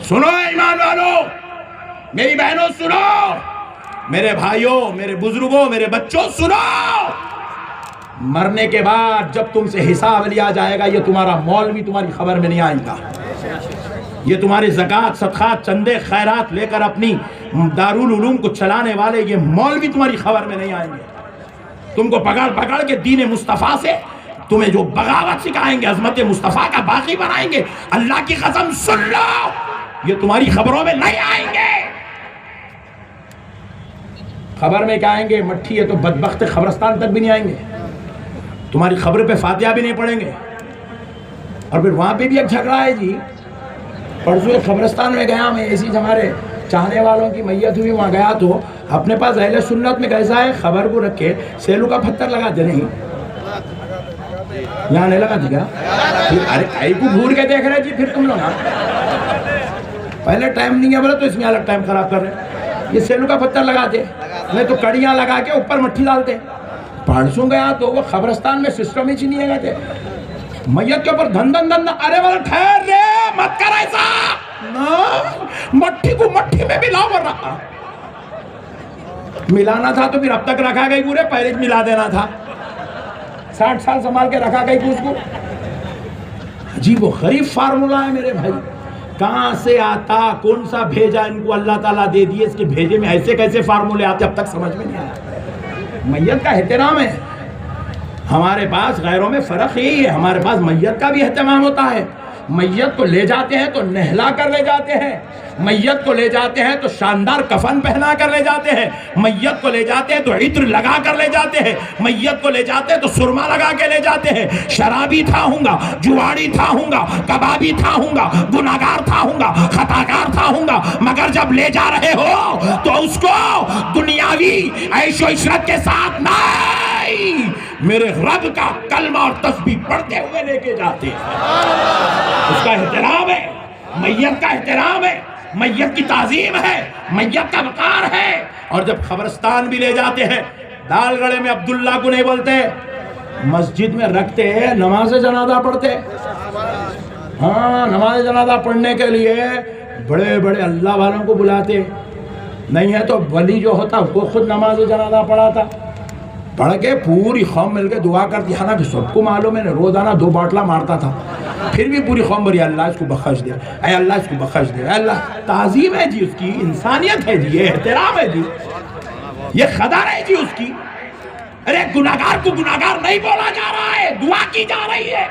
سنو ایمان والو، میری بہنوں سنو، میرے بھائیوں، میرے بزرگوں، میرے بچوں سنو، مرنے کے بعد جب تم سے حساب لیا جائے گا، یہ تمہارا مولوی تمہاری خبر میں نہیں آئے گا، یہ تمہاری زکوٰۃ، صدقات، چندے، خیرات لے کر اپنی دارالعلوم کو چلانے والے یہ مولوی تمہاری خبر میں نہیں آئیں گے، تم کو پکڑ پکڑ کے دین مصطفیٰ سے تمہیں جو بغاوت سکھائیں گے، عظمت مصطفیٰ کا باقی بنائیں گے، اللہ کی قسم سن لو، یہ تمہاری خبروں میں نہیں آئیں گے۔ خبر میں کیا آئیں گے؟ مٹھی ہے تو بدبخت قبرستان تک بھی نہیں آئیں گے، تمہاری خبر پہ فاتحہ بھی نہیں پڑھیں گے۔ اور پھر وہاں پہ بھی ایک جھگڑا ہے جی، پرسوں قبرستان میں گیا میں، ایسی ہمارے چاہنے والوں کی میت ہوئی، وہاں گیا تو اپنے پاس اہل سنت میں کیسا ہے، خبر کو رکھ کے سیلو کا پتھر لگا دے، نہیں یہاں نہیں لگا دیگا، ارے کئی کو بھور کے دیکھ رہے جی، پھر تم لوگ پہلے ٹائم نہیں ہے بولے تو اس میں الگ ٹائم خراب کر رہے، یہ سیلو کا پتھر لگا دے، نہیں تو کڑیاں لگا کے اوپر مٹھی ڈالتے۔ پرسوں گیا تو وہ قبرستان میں سسٹم ہی نہیں ہے، گئے میت کے اوپر دھن دھن دھن، ارے والا ٹھہر رے، مت کر ایسا، مٹھی کو مٹھی میں ملا ور رہا، ملانا تھا تو پھر اب تک رکھا گئی پورے، پہلے ملا دینا تھا، 60 سال سنبھال کے رکھا گئی اس کو۔ عجیب و غریب فارمولہ ہے میرے بھائی، کہاں سے آتا، کون سا بھیجا ان کو اللہ تعالیٰ دے دیے، اس کے بھیجے میں ایسے کیسے فارمولے آتے، اب تک سمجھ میں نہیں آیا۔ میت کا احترام ہے، ہمارے پاس غیروں میں فرق یہی ہے، ہمارے پاس میت کا بھی اہتمام ہوتا ہے، میت کو لے جاتے ہیں تو نہلا کر لے جاتے ہیں، میت کو لے جاتے ہیں تو شاندار کفن پہنا کر لے جاتے ہیں، میت کو لے جاتے ہیں تو عطر لگا کر لے جاتے ہیں، میت کو لے جاتے ہیں تو سرما لگا کے لے جاتے ہیں۔ شرابی تھا ہوں گا، جواڑی تھا ہوں گا، کبابی تھا ہوں گا، گناہگار تھا ہوں گا، خطاکار تھا ہوں گا، مگر جب لے جا رہے ہو تو اس کو دنیاوی عیش و عشرت کے ساتھ نہیں، میرے رب کا کلمہ اور تسبیح پڑھتے ہوئے لے کے جاتے ہیں۔ اس کا احترام ہے، میت کا احترام ہے، میت کی تعظیم ہے، میت کا وقار ہے۔ اور جب قبرستان بھی لے جاتے ہیں دال گڑے میں عبداللہ کو نہیں بولتے، مسجد میں رکھتے ہیں، نماز جنازہ پڑھتے. ہاں نماز جنازہ پڑھنے کے لیے بڑے بڑے اللہ والوں کو بلاتے، نہیں ہے تو ولی جو ہوتا وہ خود نماز جنازہ پڑھاتا، پڑھ کے پوری قوم مل کے دعا کرتی. حالانکہ سب کو معلوم ہے روزانہ 2 باٹلا مارتا تھا، پھر بھی پوری قوم بری اللہ اس کو بخش دے، اے اللہ اس کو بخش دے، اے اللہ. تعظیم ہے جی اس کی، انسانیت ہے جی، یہ احترام ہے جی، یہ قدر ہے جی اس کی. ارے گناہگار کو گناہگار نہیں بولا جا رہا ہے، دعا کی جا رہی ہے.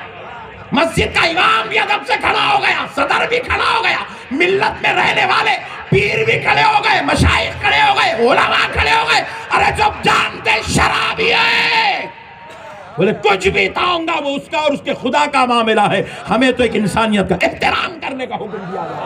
مسجد کا امام بھی ادب سے کھڑا ہو گیا، صدر بھی کھڑا ہو گیا، ملت میں رہنے والے پیر بھی کھڑے ہو گئے، مشائخ کھڑے ہو گئے، علماء کھڑے ہو گئے. ارے جب جانتے شرابی ہے، بولے کچھ بھی تاؤں گا وہ اس کا اور اس کے خدا کا معاملہ ہے، ہمیں تو ایک انسانیت کا احترام کرنے کا حکم دیا گیا.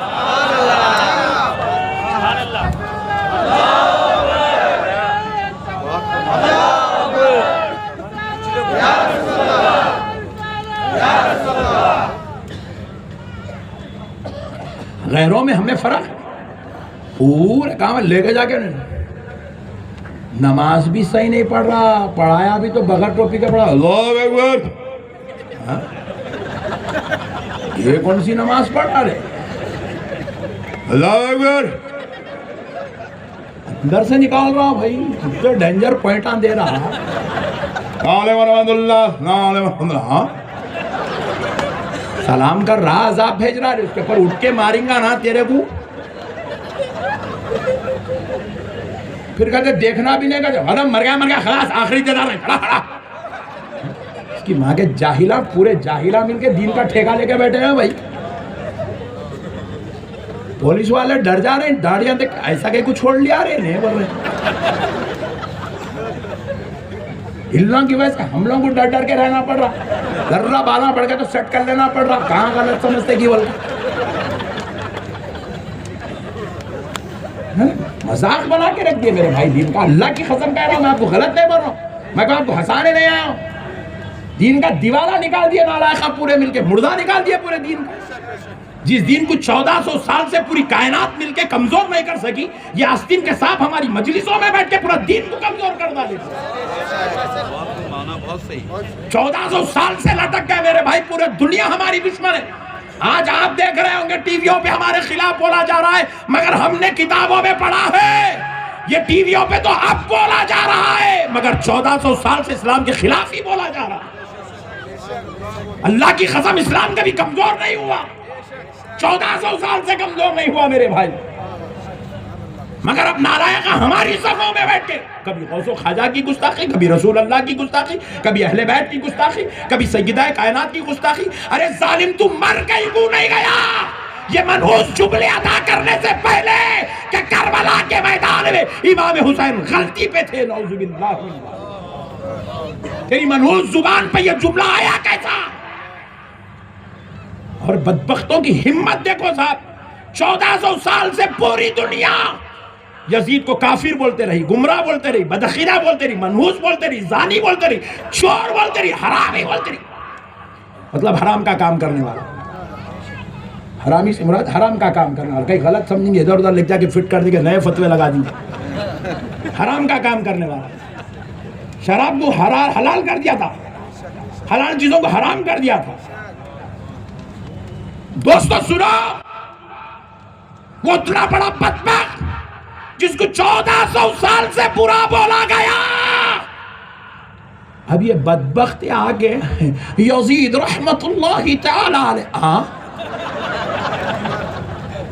غیروں میں ہمیں فرق پورے کام لے کے جا کے نماز بھی صحیح نہیں پڑھ رہا، پڑھایا بھی تو بغیر ٹوپی کا پڑھا. اللہ اکبر، یہ کون سی نماز پڑھ رہا ہے؟ اللہ اکبر، اندر سے نکال رہا بھائی، تو ڈینجر پوائنٹاں دے رہا. ورحمۃ اللہ، سلام کر رہا، عذاب بھیج رہا ہے، اس کے پر اٹھ کے ماریں گا نا تیرے کو. پھر کہتے دیکھنا بھی نہیں کہتے مر گیا خلاص، آخری جدار ہے، کھڑا کھڑا. اس کی ماں کے جاہلہ، پورے جاہلہ مل کے دین کا ٹھیکہ لے کے بیٹھے ہیں بھائی. پولیس والے ڈر جا رہے ہیں، داڑیاں دیکھ ایسا کہ کچھ چھوڑ لیا رہے نہیں بول رہے. اللہ کی وجہ سے ہم لوگوں کو ڈر ڈر کے رہنا پڑ رہا، ذرہ بالا پڑ کے تو سیٹ کر لینا پڑ رہا. کہاں غلط سمجھتے کی بول مذاق بنا کے رکھ دیے میرے بھائی دین کا. اللہ کی قسم کہہ رہا ہوں، میں آپ کو غلط نہیں بول رہا ہوں، میں آپ کو ہنسانے نہیں آیا ہوں. دین کا دیوالہ نکال دیا نالائقہ پورے مل کے، مردہ نکال دیا پورے دین کا. جس دین کو 1400 سال سے پوری کائنات مل کے کمزور نہیں کر سکی، یہ آستین کے ساتھ ہماری مجلسوں میں بیٹھ کے پورا دین کو کمزور کر ڈالے. 1400 سال سے لٹک گئے میرے بھائی، پورے دنیا ہماری دشمن ہے. آج آپ دیکھ رہے ہوں گے ٹی ویوں پہ ہمارے خلاف بولا جا رہا ہے، مگر ہم نے کتابوں میں پڑھا ہے. یہ ٹی ویوں پہ تو اب بولا جا رہا ہے، مگر 1400 سال سے اسلام کے خلاف ہی بولا جا رہا ہے. اللہ کی قسم اسلام کبھی کمزور نہیں ہوا، 1400 سال سے کمزور نہیں ہوا میرے بھائی. مگر اب نالائقہ ہماری صفوں میں بیٹھ کے کبھی غوث و خواجہ کی گستاخی، کبھی رسول اللہ کی گستاخی، کبھی اہل بیت کی گستاخی، کبھی سیدہ کائنات کی گستاخی. ارے ظالم تو مر کہیں کو نہیں گیا. یہ منحوس جملے ادا کرنے سے پہلے کہ کربلا کے میدان میں امام حسین غلطی پہ تھے، نعوذ باللہ، تیری منحوس زبان پہ یہ جملہ آیا کیسا؟ اور بدبختوں کی ہمت دیکھو صاحب، 1400 سال سے پوری دنیا یزید کو کافر بولتے رہی، گمراہ بولتے رہی، بدخیرہ بولتے رہی، منحوس بولتے رہی، زانی بولتے رہی، چور بولتے رہی، حرامی بولتے رہی. مطلب حرام کا کام کرنے والا، حرامی سے مراد حرام کا کام کرنے والا. کہیں غلط سمجھیں گے، ادھر ادھر لکھ جا کے فٹ کر دیں گے، نئے فتوے لگا دیں گے. حرام کا کام کرنے والا، شراب کو حلال کر دیا تھا، حلال چیزوں کو حرام کر دیا تھا. دوستو سنو، وہ اتنا بڑا بدبخت جس کو 1400 سال سے برا بولا گیا، اب یہ بدبخت آگے یزید رحمت اللہ تعالی علیہ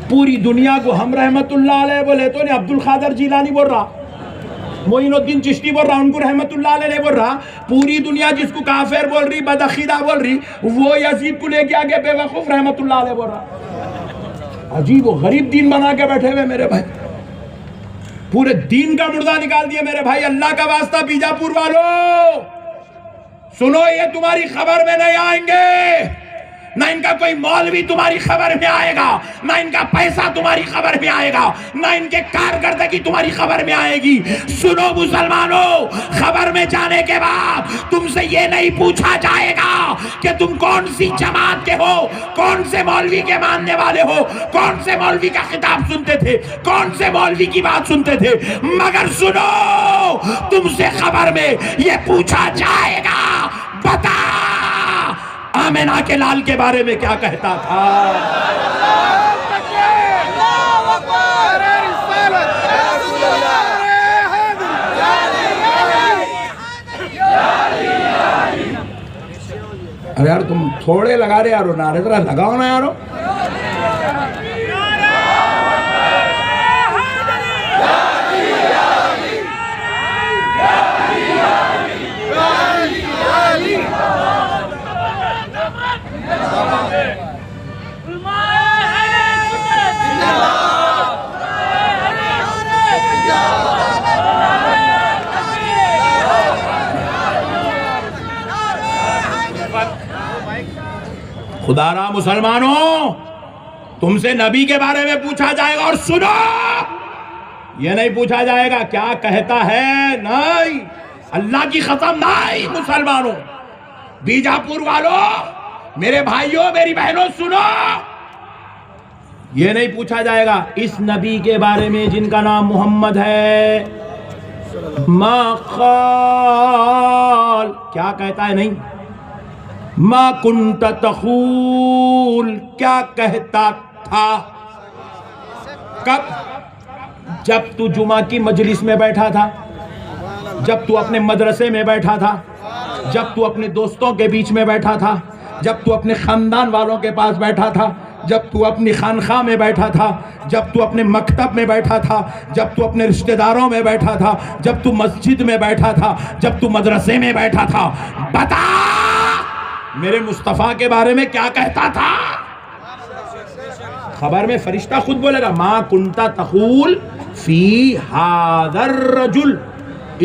پوری دنیا کو ہم رحمت اللہ علیہ بولے تو نہیں، عبد القادر جیلانی بول رہا، معین الدین چشتی بول رہا، ان کو رحمت اللہ علیہ نہیں بول رہا. پوری دنیا جس کو کافر بول رہی، بدعقیدہ بول رہی، وہ یزید کو لے کے آگے بے وقوف رحمت اللہ علیہ بول رہا. عجیب و غریب دین بنا کے بیٹھے ہوئے میرے بھائی، پورے دین کا مردہ نکال دیا میرے بھائی. اللہ کا واسطہ بیجاپور والو سنو، یہ تمہاری خبر میں نہیں آئیں گے. نہ ان کا کوئی مولوی تمہاری خبر میں آئے گا، نہ ان کا پیسہ تمہاری خبر میں آئے گا، نہ ان کے کارکردگی تمہاری خبر میں آئے گی۔ سنو مسلمانوں، خبر میں جانے کے بعد تم سے یہ نہیں پوچھا جائے گا کہ تم کون سی جماعت کے ہو، کون سے مولوی کے ماننے والے ہو، کون سے مولوی کا خطاب سنتے تھے، کون سے مولوی کی بات سنتے تھے، مگر سنو، تم سے خبر میں یہ پوچھا جائے گا، بتا آمنہ کے لال کے بارے میں کیا کہتا تھا۔ ارے یار تم تھوڑے لگا رہے یارو، نعرے ذرا لگاؤ نا یارو۔ خدا را مسلمانوں، تم سے نبی کے بارے میں پوچھا جائے گا، اور سنو، یہ نہیں پوچھا جائے گا کیا کہتا ہے، نہیں، اللہ کی قسم نہیں مسلمانوں، بیجاپور والوں، میرے بھائیوں، میری بہنوں، سنو، یہ نہیں پوچھا جائے گا اس نبی کے بارے میں جن کا نام محمد ہے، ما قال، کیا کہتا ہے، نہیں، ما کنت تقول، کیا کہتا تھا، کب، جب تو جمعہ کی مجلس میں بیٹھا تھا، جب تو اپنے مدرسے میں بیٹھا تھا، جب تو اپنے دوستوں کے بیچ میں بیٹھا تھا، جب تو اپنے خاندان والوں کے پاس بیٹھا تھا، جب تو اپنی خانخواہ میں بیٹھا تھا، جب تو اپنے مکتب میں بیٹھا تھا، جب تو اپنے رشتہ داروں میں بیٹھا تھا، جب تو مسجد میں بیٹھا تھا، جب تو مدرسے میں بیٹھا تھا، بتا میرے مصطفیٰ کے بارے میں کیا کہتا تھا۔ خبر میں فرشتہ خود بولے گا، ما کنت تقول فی ھذا الرجل،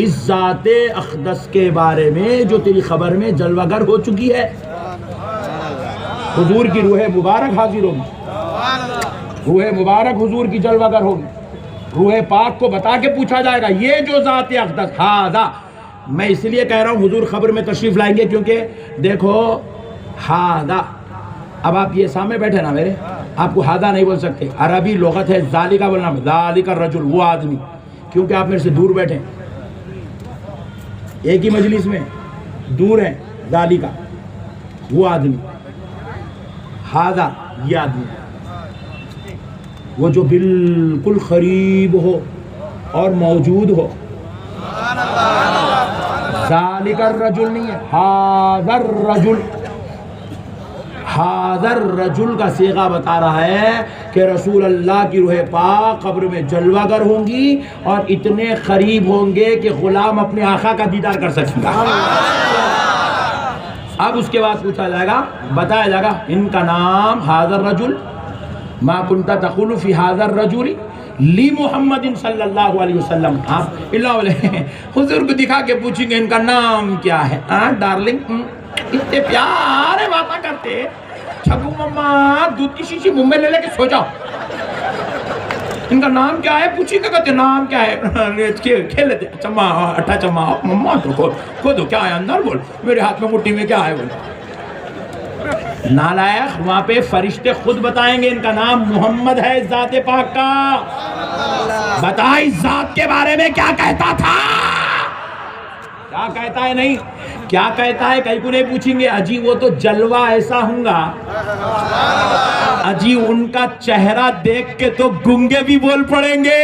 اس ذات اقدس کے بارے میں جو تیری خبر میں جلوہ گر ہو چکی ہے۔ حضور کی روح مبارک حاضر ہوگی، روح مبارک حضور کی جلوہ گر ہوگی، روح پاک کو بتا کے پوچھا جائے گا، یہ جو ذات اقدس ھذا، میں اس لیے کہہ رہا ہوں حضور خبر میں تشریف لائیں گے، کیونکہ دیکھو ھذا، اب آپ یہ سامنے بیٹھے نا میرے، آپ کو ھذا نہیں بول سکتے، عربی لغت ہے ذالک بولنا، ذالک الرجل، وہ آدمی، کیونکہ آپ میرے سے دور بیٹھے ایک ہی مجلس میں دور ہیں، ذالک وہ آدمی، ھذا یہ آدمی، وہ جو بالکل قریب ہو اور موجود ہو، ذالک الرجل نہیں ہے، ھذا الرجل، ھذا الرجل کا صیغہ بتا رہا ہے کہ رسول اللہ کی روح پاک قبر میں جلوہ گر ہوں گی اور اتنے قریب ہوں گے کہ غلام اپنے آقا کا دیدار کر سکے گا۔ اب اس کے بعد پوچھا جائے گا، بتایا جائے گا ان کا نام ھذا الرجل، ما کنت تقول فی ھذا الرجل لی محمد صلی اللہ علیہ وسلم، آپ اللہ علیہ حضور کو دکھا کے پوچھیں گے ان کا نام کیا ہے، ڈارلنگ اتنے پیارے باتیں کرتے، چھبو مما دودھ کی شیشی منہ میں لے لے کے سو جاؤ، ان کا نام کیا ہے، پوچھیں گے کہتے نام کیا ہے، کھیل لیتے، چمہ اٹھا چمہ مما تو کھودو کیا ہے اندر، بول میرے ہاتھ میں مٹھی میں کیا ہے، بول نالائق، وہاں پہ فرشتے خود بتائیں گے ان کا نام محمد ہے، ذات پاک کا، بتا اس ذات کے بارے میں کیا کہتا تھا، کیا کہتا ہے، نہیں کیا کہتا ہے، کہیں کو نہیں پوچھیں گے، اجی وہ تو جلوہ ایسا ہوں گا، اجی ان کا چہرہ دیکھ کے تو گنگے بھی بول پڑیں گے،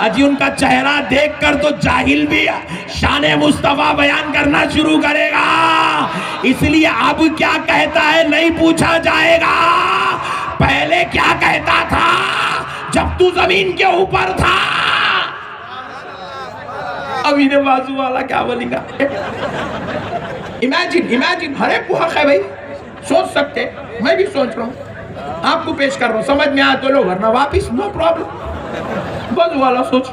اجی ان کا چہرہ دیکھ کر تو جاہل بھی شان مصطفیٰ بیان کرنا شروع کرے گا، اس لیے اب کیا کہتا ہے نہیں پوچھا جائے گا، پہلے کیا کہتا تھا جب تو زمین کے اوپر تھا، اب انہیں بازو والا کیا بولیں گا، امیجن، ہر ایک کو حق ہے بھائی، سوچ سکتے، میں بھی سوچ رہا ہوں، آپ کو پیش کر رہا ہوں، سمجھ میں آیا تو لو، ورنہ واپس، نو پرابلم، بازو والا سوچ،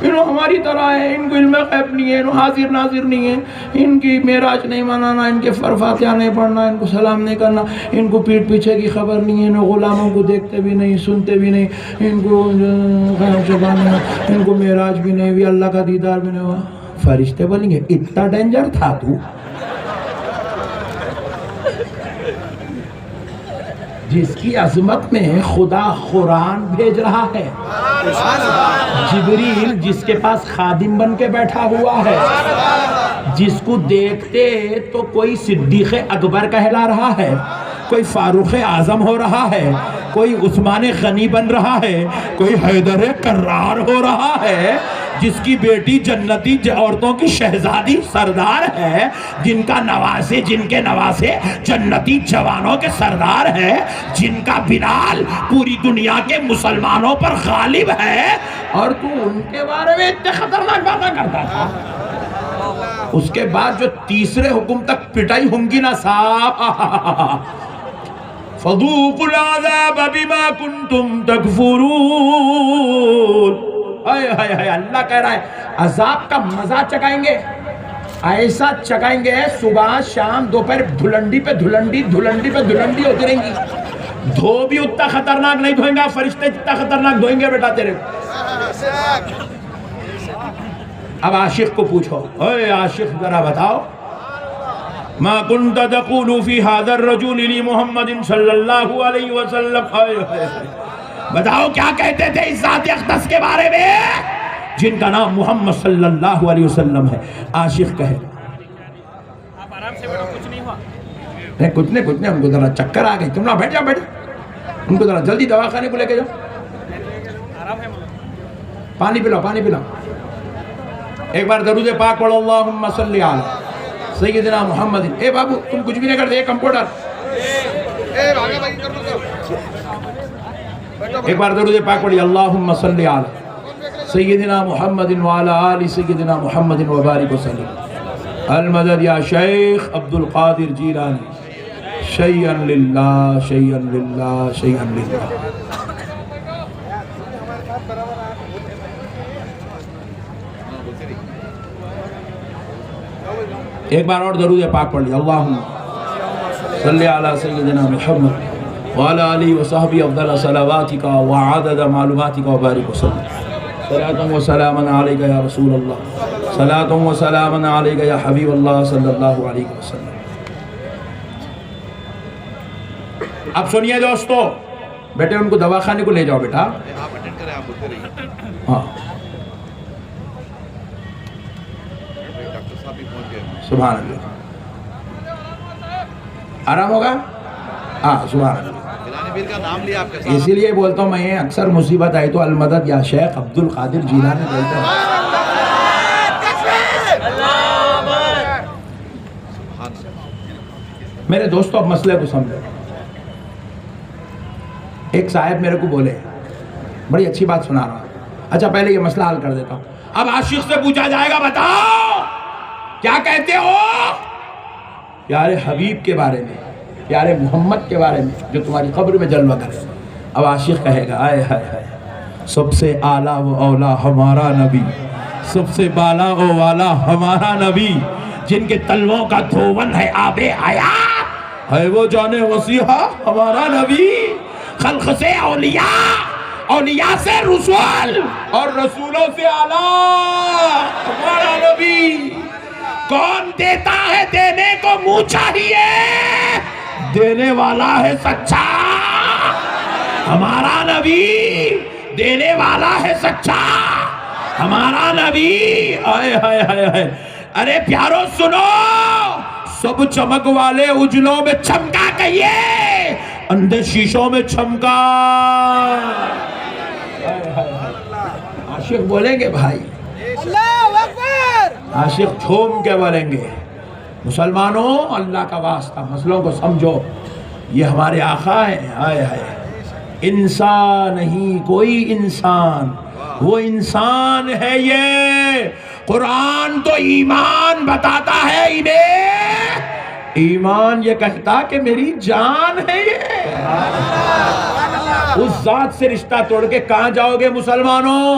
انہوں ہماری طرح ہے، ان کو علم غیب نہیں ہے، انہوں حاضر ناظر نہیں ہے، ان کی معراج نہیں منانا، ان کے فاتحہ نہیں پڑھنا، ان کو سلام نہیں کرنا، ان کو پیٹھ پیچھے کی خبر نہیں ہے، انہوں غلاموں کو دیکھتے بھی نہیں، سنتے بھی نہیں، ان کو غیب زبان نہیں، ان کو معراج بھی نہیں ہوئی، اللہ کا دیدار بھی نہیں ہوا۔ فرشتے بولیں گے اتنا ڈینجر تھا تو، جس کی عظمت میں خدا قرآن بھیج رہا ہے، جبریل جس کے پاس خادم بن کے بیٹھا ہوا ہے، جس کو دیکھتے تو کوئی صدیق اکبر کہلا رہا ہے، کوئی فاروق اعظم ہو رہا ہے، کوئی عثمان غنی بن رہا ہے، کوئی حیدر کرار ہو رہا ہے، جس کی بیٹی جنتی عورتوں کی شہزادی سردار ہے، جن کے نواسے جنتی جوانوں کے سردار ہے، جن کا بلال پوری دنیا کے مسلمانوں پر غالب ہے، اور تو ان کے بارے میں اتنے خطرناک باتیں کرتا تھا۔ اس کے بعد جو تیسرے حکم تک پٹائی ہوں گی نا صاحب، فَذُوقُوا الْعَذَابَ بِمَا كُنْتُمْ تَكْفُرُونَ، اللہ کہہ رہا ہے عذاب کا مزہ چکائیں گے، ایسا چکائیں گے، صبح شام دوپہر دھلنڈی پہ دھلنڈی، دھلنڈی پہ دھلنڈی ہوتی رہیں گی، دھو بھی اتنا خطرناک نہیں دھوئیں گا، فرشتے جتنا خطرناک دھوئیں گے بیٹا تیرے کو۔ اب عاشق کو پوچھو، اے عاشق ذرا بتاؤ، ما كنت تقول في هذا الرجل لمحمد صلی اللہ علیہ وسلم، بتاؤ کیا کہتے تھے اس ذات اقدس کے بارے میں جن کا نام محمد صلی اللہ علیہ وسلم ہے؟ عاشق کہے آپ آرام سے بیٹھو، کچھ نہیں ہوا، نہیں کچھ نہیں، ان کو ذرا چکر آ گئی، تم نہ بیٹھ جاؤ، ان کو ذرا جلدی دواخانے کو لے کے جاؤ، آرام ہے، پانی پلاؤ، ایک بار درود پاک پڑھو، اللہم صلی علی سیدنا محمد۔ اے بابو تم کچھ بھی نہیں کرتے، کمپیوٹر ایک بار درود پاک پڑھی، اللہم صلی علی سیدنا محمد وعلی آل سیدنا محمد وبارک وسلم۔ المدد یا شیخ عبد القادر جیلانی، شیئن للہ، شیئن للہ، شیئن للہ۔ ایک بار اور درود پاک پڑھ لیا، اللہم صلی علی سیدنا محمد وعلی آلہ وصحبہ افضل صلواتک وعدد معلوماتک وبارک وسلم۔ صلاۃ و سلام علیک یا رسول اللہ، صلاۃ و سلام علیک یا حبیب اللہ صلی اللہ علیہ وسلم۔ اب سنیے دوستو، بیٹے ان کو دواخانے کو لے جاؤ بیٹا، ہاں سبحان اللہ، آرام ہوگا، ہاں سبحان اللہ۔ اسی لیے بولتا ہوں میں، اکثر مصیبت آئی تو المدد یا شیخ عبد القادر جیلانی بولتا ہوں۔ میرے دوستو اب مسئلے کو سمجھو۔ ایک صاحب میرے کو بولے، بڑی اچھی بات سنا رہا ہوں، اچھا پہلے یہ مسئلہ حل کر دیتا ہوں۔ اب عاشق سے پوچھا جائے گا، بتاؤ کیا کہتے ہو پیارے حبیب کے بارے میں، پیارے محمد کے بارے میں جو تمہاری قبر میں جلوہ کرے؟ اب عاشق کہے گا، آئے ہائے ہائے، سب سے اعلیٰ و اولا ہمارا نبی، سب سے بالا و والا ہمارا نبی، جن کے تلووں کا دھون ہے آب حیات، ہے وہ جان وسیحہ ہمارا نبی، خلق سے اولیاء، اولیاء سے رسول، اور رسولوں سے اعلیٰ ہمارا نبی۔ کون دیتا ہے دینے کو منہ چاہیے، دینے والا ہے سچا ہمارا نبی، دینے والا ہے سچا ہمارا نبی۔ آئے ہائے ہائے ہائے، ارے پیارو سنو، سب چمک والے اجلوں میں چمکا کہیے، اندھے شیشوں میں چمکا۔ عاشق بولیں گے بھائی، اللہ اکبر، عاشق جھوم کے بولیں گے، مسلمانوں اللہ کا واسطہ مسئلوں کو سمجھو، یہ ہمارے آقا ہیں، آئے ہائے، انسان نہیں کوئی انسان، وہ انسان ہے یہ۔ قرآن تو ایمان بتاتا ہے انہیں، ایمان یہ کہتا کہ میری جان ہے یہ۔ اس ذات سے رشتہ توڑ کے کہاں جاؤ گے مسلمانوں؟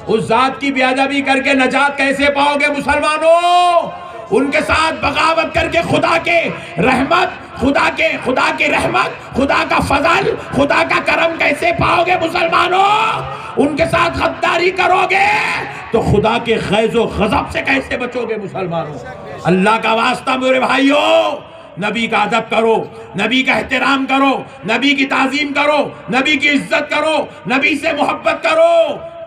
اس ذات کی بے ادبی کر کے نجات کیسے پاؤ گے مسلمانوں؟ ان کے ساتھ بغاوت کر کے خدا کے رحمت، خدا کے رحمت، خدا کا فضل، خدا کا کرم کیسے پاؤ گے مسلمانوں؟ ان کے ساتھ غداری کرو گے تو خدا کے غیظ و غضب سے کیسے بچو گے مسلمانوں؟ اللہ کا واسطہ میرے بھائیوں، نبی کا ادب کرو، نبی کا احترام کرو، نبی کی تعظیم کرو، نبی کی عزت کرو، نبی سے محبت کرو،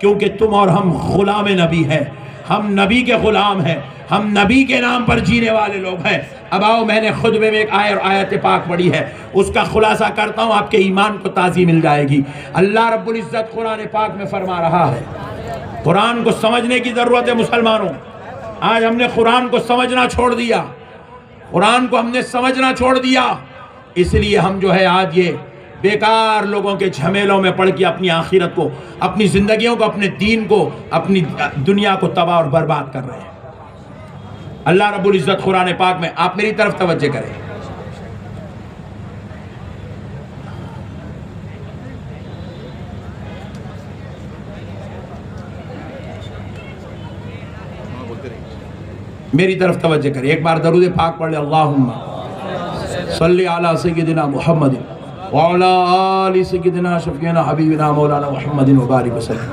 کیونکہ تم اور ہم غلام نبی ہیں، ہم نبی کے غلام ہیں، ہم نبی کے نام پر جینے والے لوگ ہیں۔ اب آؤ، میں نے خطبے میں ایک آیت پاک پڑھی ہے، اس کا خلاصہ کرتا ہوں، آپ کے ایمان کو تازی مل جائے گی۔ اللہ رب العزت قرآن پاک میں فرما رہا ہے، قرآن کو سمجھنے کی ضرورت ہے مسلمانوں۔ آج ہم نے قرآن کو سمجھنا چھوڑ دیا، قرآن کو ہم نے سمجھنا چھوڑ دیا، اس لیے ہم جو ہے آج یہ بیکار لوگوں کے جھمیلوں میں پڑھ کے اپنی آخرت کو، اپنی زندگیوں کو، اپنے دین کو، اپنی دنیا کو تباہ اور برباد کر رہے ہیں۔ اللہ رب العزت قرآن پاک میں، آپ میری طرف توجہ کریں، میری طرف توجہ کریں، ایک بار درود پاک پڑھ لیں، اللہم صلی علی سیدنا محمد وعلی آل سیدنا شفیعنا حبیبنا مولانا محمد وبارک وسلم۔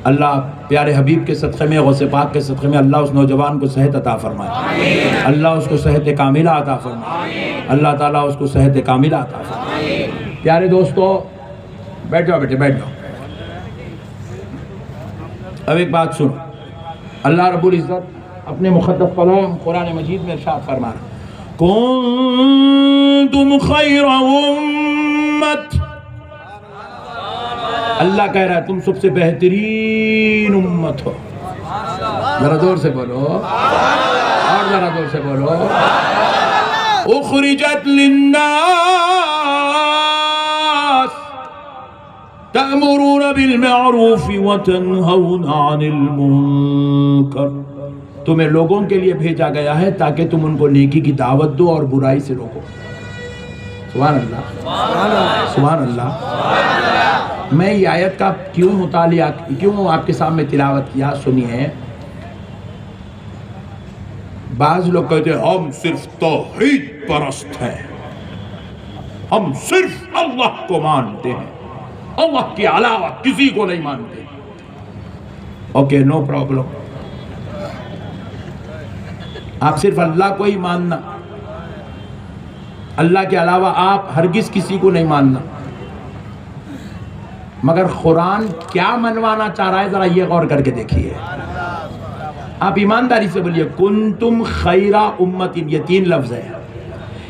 اللہ پیارے حبیب کے صدقے میں، غوث پاک کے صدقے میں اللہ اس نوجوان کو صحت عطا فرمائے، اللہ اس کو صحت کاملہ عطا فرمائے، اللہ تعالیٰ اس کو صحت کاملہ عطا فرمائے۔ پیارے دوستو، بیٹھ جاؤ بیٹے، بیٹھ جاؤ۔ اب ایک بات سنو، اللہ رب العزت اپنے مقدس کلام قرآن مجید میں ارشاد فرما رہا ہے، کنتم خیر امت، اللہ کہہ رہا ہے تم سب سے بہترین امت ہو۔ ذرا زور سے بولو، اور ذرا زور سے بولو، اخرجت للناس تأمرون بالمعروف وتنہون عن المنکر، تمہیں لوگوں کے لیے بھیجا گیا ہے تاکہ تم ان کو نیکی کی دعوت دو اور برائی سے روکو۔ سبحان اللہ، سبحان اللہ۔ میں یہ آیت کا کیوں مطالعہ، کیوں آپ کے سامنے تلاوت کیا، سنیے۔ بعض لوگ کہتے ہیں ہم صرف توحید پرست ہیں، ہم صرف اللہ کو مانتے ہیں، اللہ کے علاوہ کسی کو نہیں مانتے۔ اوکے، نو پرابلم، آپ صرف اللہ کو ہی ماننا، اللہ کے علاوہ آپ ہرگز کسی کو نہیں ماننا۔ مگر قرآن کیا منوانا چاہ رہا ہے ذرا یہ غور کر کے دیکھیے۔ آپ ایمانداری سے بولیے، کنتم خیر امت، یہ 3 لفظ ہے،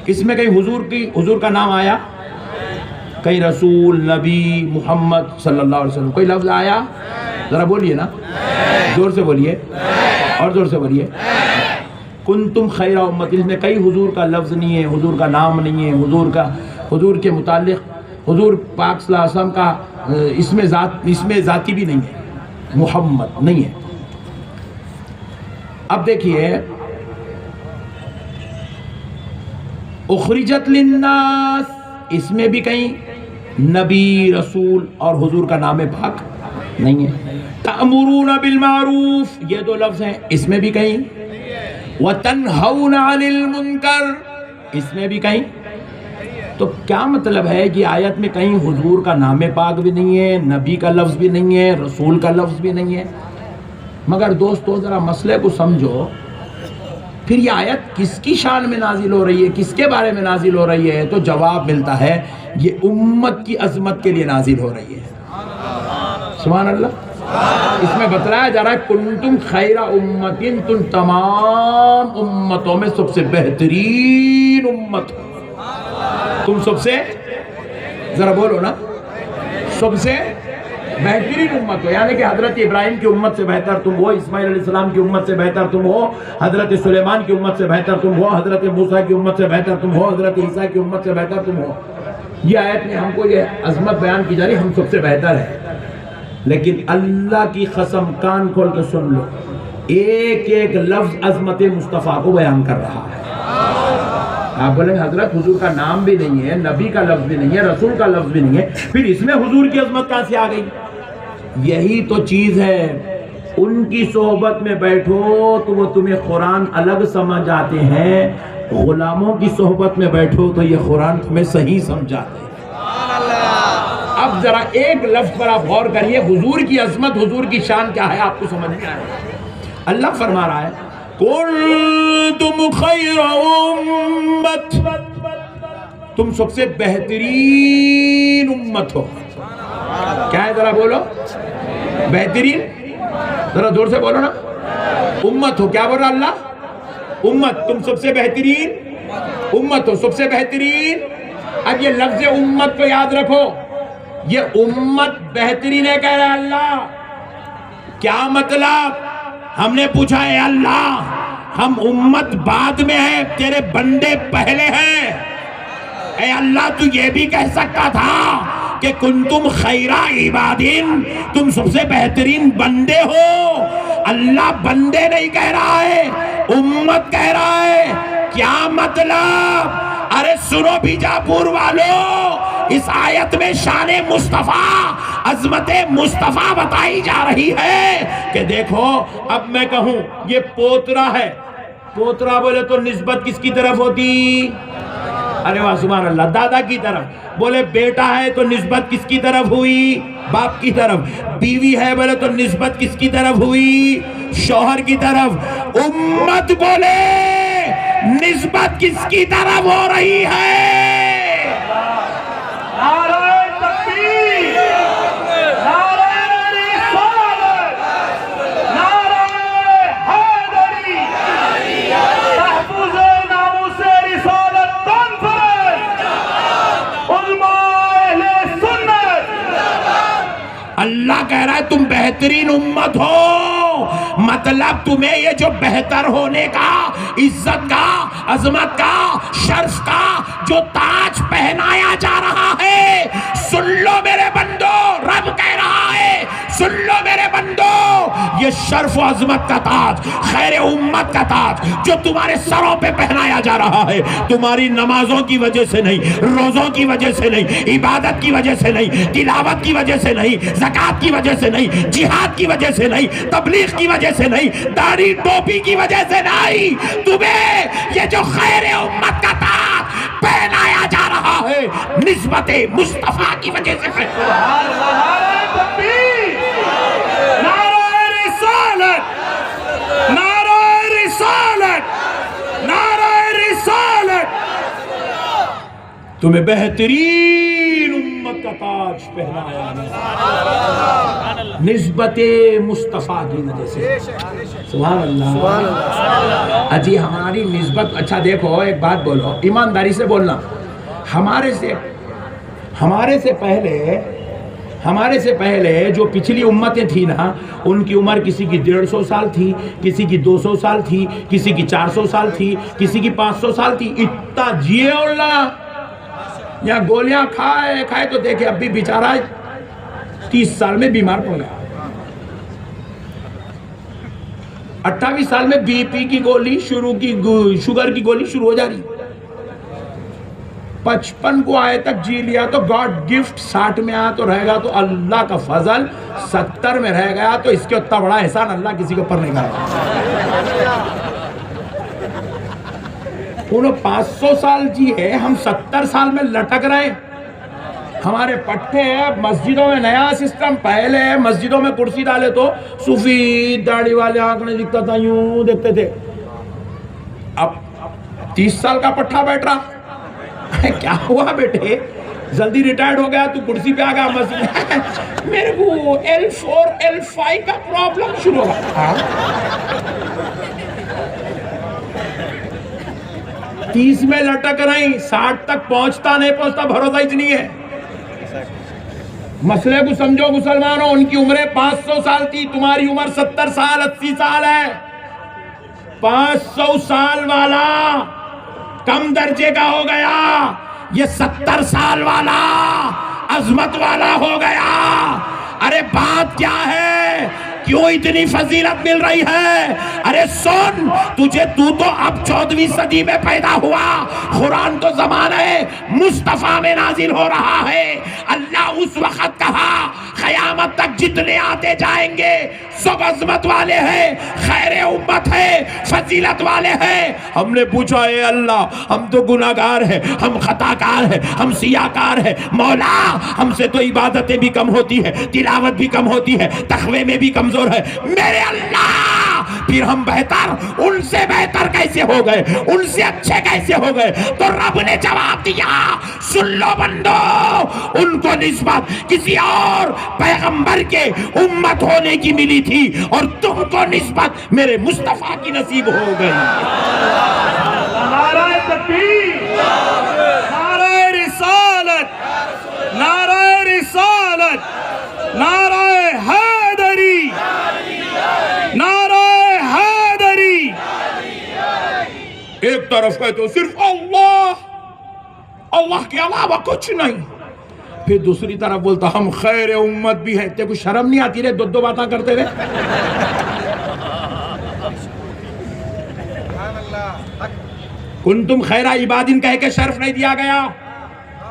اس میں کہیں حضور کا نام آیا؟ کہیں رسول، نبی، محمد صلی اللہ علیہ وسلم کوئی لفظ آیا؟ ذرا بولیے نا، زور سے بولیے، اور زور سے بولیے۔ کنتم خیر امت، اس میں کئی حضور کا لفظ نہیں ہے، حضور کا نام نہیں ہے، حضور کے متعلق حضور پاک صلی اللہ علیہ وسلم کا اس میں ذاتی بھی نہیں ہے، محمد نہیں ہے۔ اب دیکھیے، اخرجت للناس، اس میں بھی کہیں نبی، رسول اور حضور کا نام پاک نہیں ہے۔ تأمرون بالمعروف، یہ 2 لفظ ہیں، اس میں بھی کہیں۔ وَتَنْهَوْنَ عَنِ الْمُنْكَرِ، اس میں بھی کہیں۔ تو کیا مطلب ہے کہ آیت میں کہیں حضور کا نام پاک بھی نہیں ہے، نبی کا لفظ بھی نہیں ہے، رسول کا لفظ بھی نہیں ہے؟ مگر دوستو ذرا مسئلے کو سمجھو، پھر یہ آیت کس کی شان میں نازل ہو رہی ہے، کس کے بارے میں نازل ہو رہی ہے؟ تو جواب ملتا ہے یہ امت کی عظمت کے لیے نازل ہو رہی ہے۔ سبحان اللہ۔ اس میں بتلایا جا رہا ہے کنتم خیر امت، تم تمام امتوں میں سب سے بہترین امت ہو، تم سب سے، ذرا بولو نا، سب سے بہترین امت ہو، یعنی کہ حضرت ابراہیم کی امت سے بہتر تم ہو، اسماعیل علیہ السلام کی امت سے بہتر تم ہو، حضرت سلیمان کی امت سے بہتر تم ہو، حضرت موسیٰ کی امت سے بہتر تم ہو، حضرت عیسیٰ کی امت سے بہتر تم ہو۔ یہ آیت میں ہم کو یہ عظمت بیان کی جا رہی، ہم سب سے بہتر ہے۔ لیکن اللہ کی قسم، کان کھول کے سن لو، ایک ایک لفظ عظمت مصطفیٰ کو بیان کر رہا ہے۔ آپ بولیں حضرت حضور کا نام بھی نہیں ہے، نبی کا لفظ بھی نہیں ہے، رسول کا لفظ بھی نہیں ہے، پھر اس میں حضور کی عظمت کہاں سے آ گئی؟ یہی تو چیز ہے ان کی صحبت میں بیٹھو تو وہ تمہیں قرآن الگ سمجھ آتے ہیں، غلاموں کی صحبت میں بیٹھو تو یہ قرآن تمہیں صحیح سمجھاتے ہیں۔ اب ذرا ایک لفظ پر آپ غور کریے، حضور کی عظمت، حضور کی شان کیا ہے آپ کو سمجھ میں آئے۔ اللہ فرما رہا ہے کنتم خیر امت، تم سب سے بہترین امت ہو۔ کیا ہے ذرا بولو، بہترین، ذرا زور سے بولو نا، امت ہو۔ کیا بول رہا اللہ؟ امت، تم سب سے بہترین امت ہو، سب سے بہترین۔ اب یہ لفظ امت کو یاد رکھو، یہ امت بہترین ہے کہہ رہا ہے اللہ۔ کیا مطلب؟ ہم نے پوچھا اے اللہ ہم امت بعد میں ہیں، تیرے بندے پہلے ہیں۔ اے اللہ تو یہ بھی کہہ سکتا تھا کہ کنتم خیر عبادین، تم سب سے بہترین بندے ہو۔ اللہ بندے نہیں کہہ رہا ہے، امت کہہ رہا ہے۔ کیا مطلب؟ ارے سنو بیجاپور والو، اس آیت میں شان مصطفیٰ، عظمت مصطفیٰ بتائی جا رہی ہے کہ دیکھو اب میں کہوں یہ پوترا ہے، پوترا بولے تو نسبت کس کی طرف ہوتی؟ ارے واہ سبحان اللہ، دادا کی طرف۔ بولے بیٹا ہے تو نسبت کس کی طرف ہوئی؟ باپ کی طرف۔ بیوی ہے بولے تو نسبت کس کی طرف ہوئی؟ شوہر کی طرف۔ امت بولے نسبت کس کی طرف ہو رہی ہے؟ نعرہ تکبیر، نعرہ رسالت، نعرہ حیدری، تحفظ ناموس رسالت کانفرنس، علماء اہل سنت۔ اللہ کہہ رہا ہے تم بہترین امت ہو، مطلب تمہیں یہ جو بہتر ہونے کا، عزت کا، عظمت کا، شرف کا جو تاج پہنایا جا رہا ہے، سن لو میرے بندو، رب کہہ رہا ہے سن لو میرے بندو، یہ شرف و عظمت کا تاج، خیر امت کا تاج جو تمہارے سروں پہ پہنایا جا رہا ہے، تمہاری نمازوں کی وجہ سے نہیں، روزوں کی وجہ سے نہیں، عبادت کی وجہ سے نہیں، تلاوت کی وجہ سے نہیں، زکوٰۃ کی وجہ سے نہیں، جہاد کی وجہ سے نہیں، تبلیغ کی وجہ سے نہیں، داڑھی ٹوپی کی وجہ سے نہیں، تمہیں یہ جو خیر امت کا تاج پہنایا جا رہا ہے نسبت مصطفیٰ کی وجہ سے نعرہ تکبیر، نعرہ رسالت، نعرہ رسالت، نعرہ رسالت۔ تمہیں بہترین امت کا تاج پہنایا نسبت مصطفیٰ کی وجہ سے۔ سبحان اللہ۔ اجی ہماری نسبت، اچھا دیکھو ایک بات بولو، ایمانداری سے بولنا، ہمارے سے پہلے جو پچھلی امتیں تھیں نا، ان کی عمر کسی کی 150 سال تھی، کسی کی 200 سال تھی، کسی کی 400 سال تھی، کسی کی 500 سال تھی، اتنا جیے اللہ، یا گولیاں کھائے تو دیکھے اب بھی بیچارہ 30 سال میں بیمار پڑ گیا، 28 سال میں بی پی کی گولی شوگر کی گولی شروع ہو جا رہی، 55 کو آئے تک جی لیا تو گاڈ گفٹ، 60 میں آیا تو رہ گا تو اللہ کا فضل، 70 میں رہ گیا تو اس کے اتنا بڑا احسان اللہ کسی کے اوپر نہیں کرا۔ انہوں 500 سال جی ہے، ہم 70 سال میں لٹک رہے۔ ہمارے پٹھے ہیں مسجدوں میں نیا سسٹم، پہلے مسجدوں میں کرسی ڈالے تو سفید داڑھی والے آنکھ نہیں دکھتا تھا، یوں دیکھتے تھے، اب 30 سال کا پٹھا بیٹھ رہا۔ کیا ہوا بیٹے، جلدی ریٹائرڈ ہو گیا تو کرسی پہ آ گیا مسجد، میرے کو L4 L5 کا پرابلم شروع ہوا۔ 30 میں لٹک رہی، 60 تک پہنچتا نہیں پہنچتا بھروسہ ہی نہیں ہے۔ مسئلے کو سمجھو مسلمانوں، ان کی عمریں 500 سال تھی، تمہاری عمر 70 سال 80 سال ہے۔ 500 سال والا کم درجے کا ہو گیا، یہ 70 سال والا عظمت والا ہو گیا۔ ارے بات کیا ہے، کیوں اتنی فضیلت مل رہی ہے؟ ارے سن، تو اب 14ویں صدی میں پیدا ہوا، قرآن تو زمانہ مصطفیٰ میں نازل ہو رہا ہے۔ اللہ اس وقت کہا قیامت تک جتنے آتے جائیں گے سب عظمت والے ہیں، خیر امت ہے، فضیلت والے ہیں۔ ہم نے پوچھا اے اللہ ہم تو گناہگار ہیں، ہم خطا کار ہیں، ہم سیاہ کار ہیں، مولا ہم سے تو عبادتیں بھی کم ہوتی ہے، تلاوت بھی کم ہوتی ہے، تقوی میں بھی کمزور ہے، میرے اللہ پھر ہم بہتر ان سے بہتر کیسے ہو گئے، ان سے اچھے کیسے ہو گئے؟ تو رب نے جواب دیا سن لو بندو، ان کو نسبت کسی اور پیغمبر کے امت ہونے کی ملی تھی اور تم کو نسبت میرے مصطفیٰ کی نصیب ہو گئی۔ نعرہ تکبیر، نعرہ رسالت، نعرہ رسالت، نعرہ حیدری، نعرہ حیدری۔ ایک طرف کہتے ہو صرف اللہ، اللہ کے علاوہ کچھ نہیں، پھر دوسری طرف بولتا ہم خیر امت بھی ہیں۔ تے کو شرم نہیں آتی رہے دو دو باتاں کرتے رہے؟ کنتم خیر عبادin کہہ کے شرف نہیں دیا گیا؟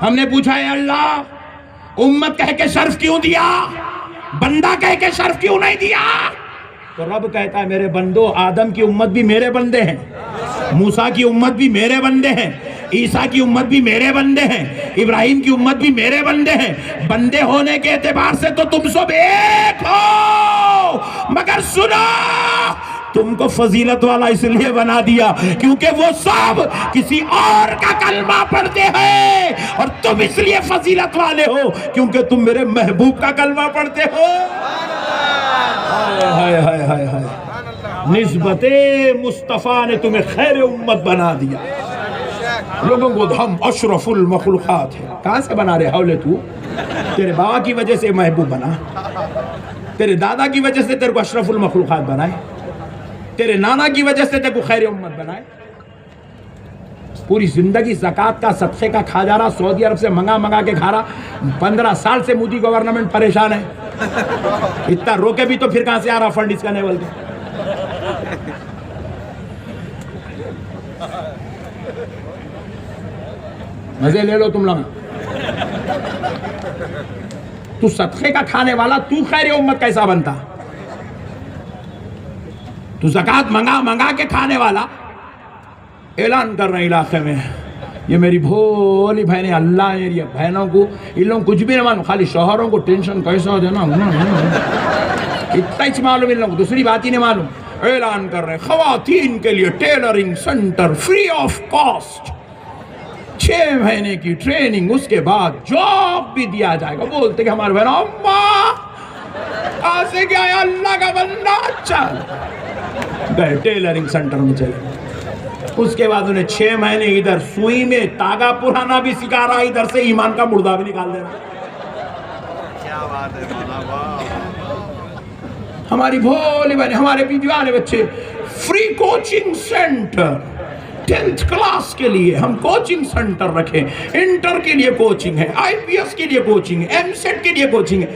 ہم نے پوچھا ہے اللہ امت کہہ کے شرف کیوں دیا، بندہ کہہ کے شرف کیوں نہیں دیا؟ تو رب کہتا ہے میرے بندو آدم کی امت بھی میرے بندے ہیں، موسیٰ کی امت بھی میرے بندے ہیں، عیسیٰ کی امت بھی میرے بندے ہیں، ابراہیم کی امت بھی میرے بندے ہیں۔ بندے ہونے کے اعتبار سے تو تم سب ایک ہو، مگر سنو تم کو فضیلت والا اس لیے بنا دیا کیونکہ وہ سب کسی اور کا کلمہ پڑھتے ہیں، اور تم اس لیے فضیلت والے ہو کیونکہ تم میرے محبوب کا کلمہ پڑھتے ہو۔ ہائے ہائے ہائے ہائے، نسبت مصطفیٰ نے تمہیں خیر امت بنا دیا۔ لوگوں کو ہم اشرف المخلوقات ہیں، کہاں سے بنا رہے حولے تو؟ تیرے بابا کی وجہ سے محبوب بنا، تیرے دادا کی وجہ سے تیرے کو اشرف المخلوقات بنائے، تیرے نانا کی وجہ سے تیرے کو خیر امت بنائے۔ پوری زندگی زکوٰۃ کا صدقے کا کھا جا رہا، سعودی عرب سے منگا کے کھا رہا، 15 سال سے مودی گورنمنٹ پریشان ہے، اتنا روکے بھی تو پھر کہاں سے آ رہا فنڈ اس کا نہیں بولتے۔ مزے لے لو تم لوگ، تو صدقے کا کھانے والا تو خیر امت کیسا بنتا؟ تو زکوٰۃ منگا کے کھانے والا۔ اعلان کر رہے ہیں علاقے میں، یہ میری بھولی بہنیں، اللہ میری بہنوں کو ان لوگوں کچھ بھی نہ معلوم، خالی شوہروں کو ٹینشن کیسا ہو دینا اتنا ہی معلوم، ان لوگوں کو دوسری بات ہی نہیں معلوم۔ اعلان کر رہے ہیں خواتین کے لیے tailoring centre free of cost, 6 مہینے کی ٹریننگ، اس کے بعد جاب بھی دیا جائے گا۔ بولتے کہ ہمارے بہن اماں کہاں سے گیا ہے اللہ کا بندہ، چل گئے ٹیلرنگ سینٹر میں چلے۔ اس کے بعد انہیں 6 مہینے ادھر سوئی میں تاگا پرانا بھی سکھا رہا، ادھر سے ایمان کا مردہ بھی نکال دے رہا۔ کیا بات ہے ہماری بھولی بہن، ہمارے بیویاں بچے، free coaching centre 10th class کے لیے ہم کوچنگ سینٹر رکھیں، انٹر کے لیے کوچنگ ہے، IPS کے لیے کوچنگ ہے، MSET کے لیے کوچنگ ہے،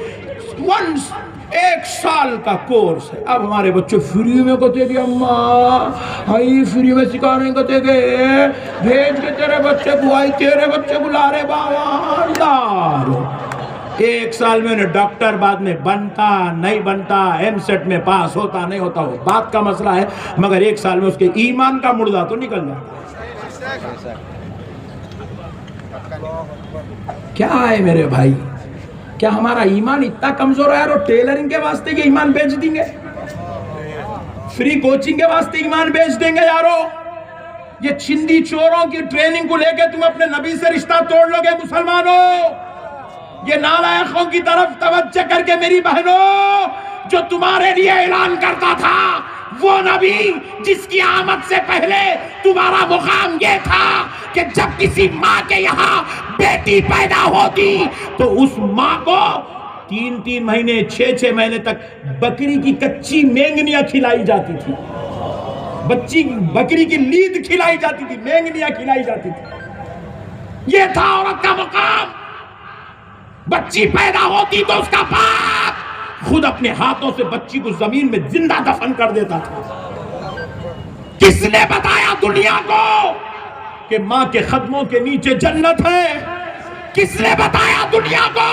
1 سال کا کورس ہے۔ اب ہمارے بچے فری میں کہتے گے اماں آئی فری میں سکھانے کہتے گے، بھیج کے تیرے بچے کو، آئی تیرے بچے کو لا رہے بابا ڈال۔ 1 سال میں انہیں ڈاکٹر بعد میں بنتا نہیں بنتا، MSET میں پاس ہوتا نہیں ہوتا، وہ بات کا مسئلہ ہے، مگر 1 سال میں اس کے ایمان کا مردہ تو نکل جاتا۔ کیا ہے میرے بھائی، کیا ہمارا ایمان اتنا کمزور ہے یار؟ ٹیلرنگ کے واسطے یہ ایمان بیچ دیں گے، فری کوچنگ کے واسطے ایمان بیچ دیں گے یارو؟ یہ چھندی چوروں کی ٹریننگ کو لے کے تم اپنے نبی سے رشتہ توڑ لو گے مسلمانوں؟ یہ نالائقوں کی طرف توجہ کر کے میری بہنوں، جو تمہارے لیے اعلان کرتا تھا وہ نبی جس کی آمد سے پہلے تمہارا مقام یہ تھا کہ جب کسی ماں کے یہاں بیٹی پیدا ہوتی تو اس ماں کو 3 مہینے 6 مہینے تک بکری کی کچی مینگنیاں کھلائی جاتی تھی، بکری کی لید کھلائی جاتی تھی، مینگنیاں کھلائی جاتی تھی۔ یہ تھا عورت کا مقام۔ بچی پیدا ہوتی تو اس کا باپ خود اپنے ہاتھوں سے بچی کو زمین میں زندہ دفن کر دیتا تھا۔ کس نے بتایا دنیا کو کہ ماں کے قدموں کے نیچے جنت ہے؟ کس نے بتایا دنیا کو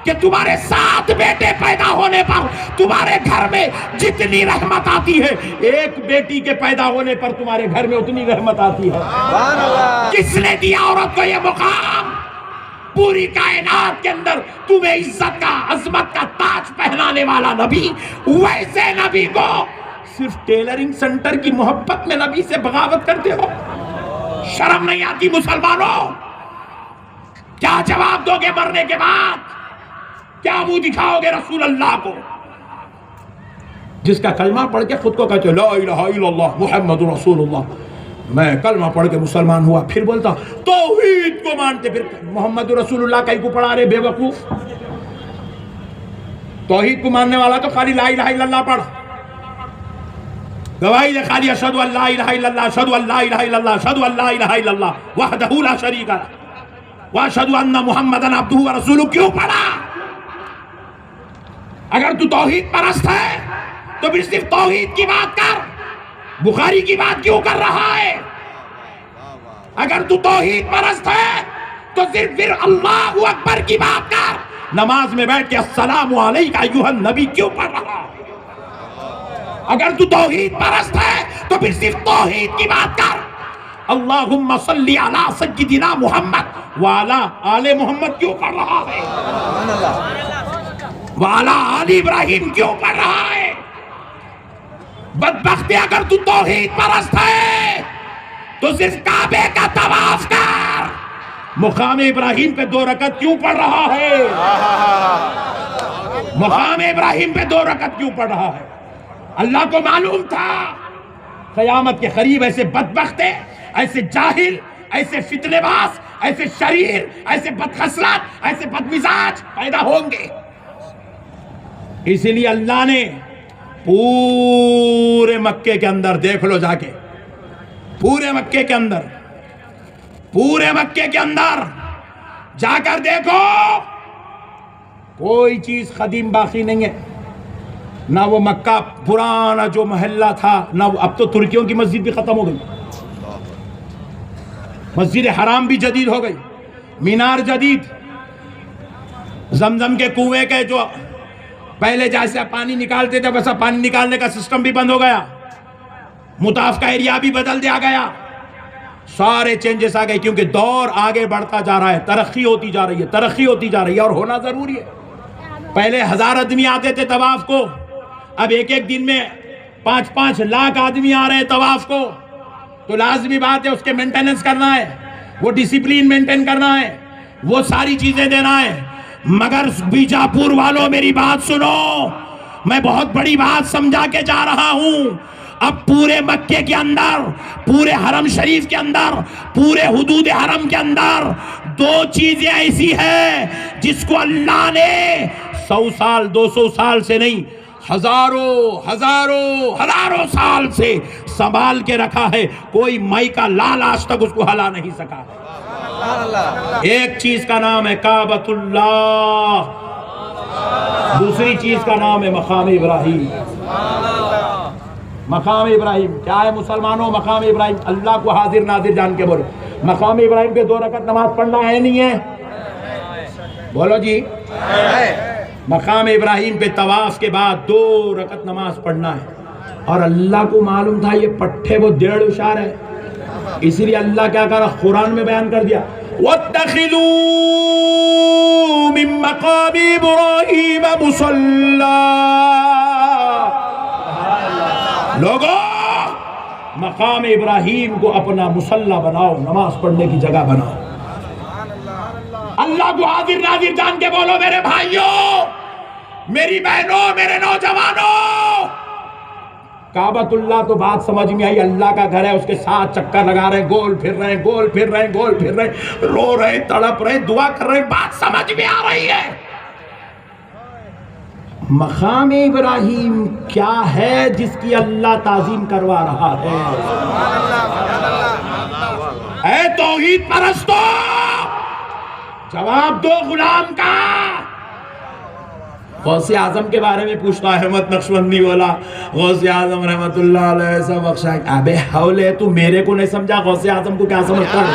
کہ تمہارے 7 بیٹے پیدا ہونے پر تمہارے گھر میں جتنی رحمت آتی ہے، ایک بیٹی کے پیدا ہونے پر تمہارے گھر میں اتنی رحمت آتی ہے۔ کس نے دیا عورت کو یہ مقام؟ پوری کائنات کے اندر تمہیں عزت کا، عظمت کا تاج پہنانے والا نبی، ویسے نبی کو صرف ٹیلرنگ سنٹر کی محبت میں نبی سے بغاوت کرتے ہو؟ شرم نہیں آتی مسلمانوں؟ کیا جواب دو گے مرنے کے بعد؟ کیا منہ دکھاؤ گے رسول اللہ کو، جس کا کلمہ پڑھ کے خود کو کہتے لا الہ الا اللہ محمد رسول اللہ، میں کلمہ پڑھ کے مسلمان ہوا، پھر بولتا توحید کو مانتے، پھر محمد رسول اللہ کہیں کو پڑھا رہے بے وقوف؟ توحید کو ماننے والا تو خالی لا الہ الا اللہ پڑھ، گواہی دے خالی اشہدو ان لا الہ الا اللہ، اشہدو ان لا الہ الا اللہ، اشہدو ان لا الہ الا اللہ وحدہ لا شریک لہ واشہدو ان محمدًا عبدہ ورسولہ، کیوں پڑھا؟ اگر تو توحید پرست ہے تو پھر صرف توحید کی بات کر، بخاری کی بات کیوں کر رہا ہے؟ اگر تو توحید پرست ہے تو صرف پھر اللہ اکبر کی بات کر، نماز میں بیٹھ کے السلام علیکہ ایھا النبی کیوں پڑھ رہا ہے؟ اگر تو توحید پرست ہے تو پھر صرف توحید کی بات کر، اللہم صلی علی سیدنا محمد وعلی آل محمد کیوں پڑھ رہا ہے؟ وعلی آل ابراہیم کیوں پڑھ رہا ہے؟ بدبخت، اگر تو توحید پرست ہے تو صرف کعبے کا طواف کر، مقام ابراہیم پہ 2 رکعت کیوں پڑھ رہا ہے؟ مقام ابراہیم پہ 2 رکعت کیوں پڑھ رہا ہے؟ اللہ کو معلوم تھا قیامت کے قریب ایسے بدبخت، ایسے جاہل، ایسے فتنہ باز، ایسے شریر، ایسے بدخصلت، ایسے بدمزاج پیدا ہوں گے، اس لیے اللہ نے پورے مکے کے اندر، دیکھ لو جا کے، پورے مکے کے اندر جا کر دیکھو، کوئی چیز قدیم باقی نہیں ہے، نہ وہ مکہ پرانا جو محلہ تھا، نہ وہ، اب تو ترکیوں کی مسجد بھی ختم ہو گئی، مسجد حرام بھی جدید ہو گئی، مینار جدید، زمزم کے کنویں کے جو پہلے جیسے پانی نکالتے تھے ویسا پانی نکالنے کا سسٹم بھی بند ہو گیا، مطاف کا ایریا بھی بدل دیا گیا، سارے چینجز آ گئے، کیونکہ دور آگے بڑھتا جا رہا ہے، ترقی ہوتی جا رہی ہے اور ہونا ضروری ہے۔ پہلے 1000 آدمی آتے تھے طواف کو، اب ایک دن میں 5-5 لاکھ آدمی آ رہے ہیں طواف کو، تو لازمی بات ہے اس کے مینٹیننس کرنا ہے، وہ ڈسپلین مینٹین کرنا ہے، وہ ساری چیزیں دینا ہے۔ مگر بیجاپور والوں میری بات سنو، میں بہت بڑی بات سمجھا کے جا رہا ہوں، اب پورے مکے کے اندر، پورے حرم شریف کے اندر، پورے حدود حرم کے اندر 2 چیزیں ایسی ہیں جس کو اللہ نے 100 سال 200 سال سے نہیں، ہزاروں سال سے سنبھال کے رکھا ہے، کوئی مائی کا لال آج تک اس کو ہلا نہیں سکا۔ ایک چیز کا نام ہے کعبۃ اللہ، دوسری چیز کا نام ہے مقام ابراہیم۔ مقام ابراہیم کیا ہے مسلمانوں؟ مقام ابراہیم، اللہ کو حاضر ناظر جان کے بولو، مقام ابراہیم پہ 2 رکعت نماز پڑھنا ہے نہیں ہے؟ بولو جی، مقام ابراہیم پہ طواف کے بعد 2 رکعت نماز پڑھنا ہے، اور اللہ کو معلوم تھا یہ پٹھے وہ 1.5 اشار ہے، اس لیے اللہ کیا کہا؟ قرآن میں بیان کر دیا، وَاتَّخِذُوا مِن مَّقَامِ إِبْرَاهِيمَ مُصَلًّى۔ لوگوں، مقام ابراہیم کو اپنا مصلی بناؤ، نماز پڑھنے کی جگہ بناؤ۔ اللہ کو حاضر ناظر جان کے بولو میرے بھائیوں، میری بہنوں، میرے نوجوانوں، کعبۃ اللہ تو بات سمجھ میں آئی، اللہ کا گھر ہے، اس کے ساتھ چکر لگا رہے ہیں، گول پھر رہے ہیں، رو رہے ہیں، تڑپ رہے ہیں، دعا کر رہے ہیں، بات سمجھ میں آ رہی ہے۔ مقام ابراہیم کیا ہے جس کی اللہ تعظیم کروا رہا ہے؟ اے توحید پرستو، جواب دو غلام کا۔ غوث اعظم کے بارے میں پوچھتا احمد نقشبندی والا، غوث اعظم رحمت اللہ علیہ ایسا بخشا ہے، ابے حولے تو میرے کو نہیں سمجھا، غوث اعظم کو کیا سمجھتا ہے؟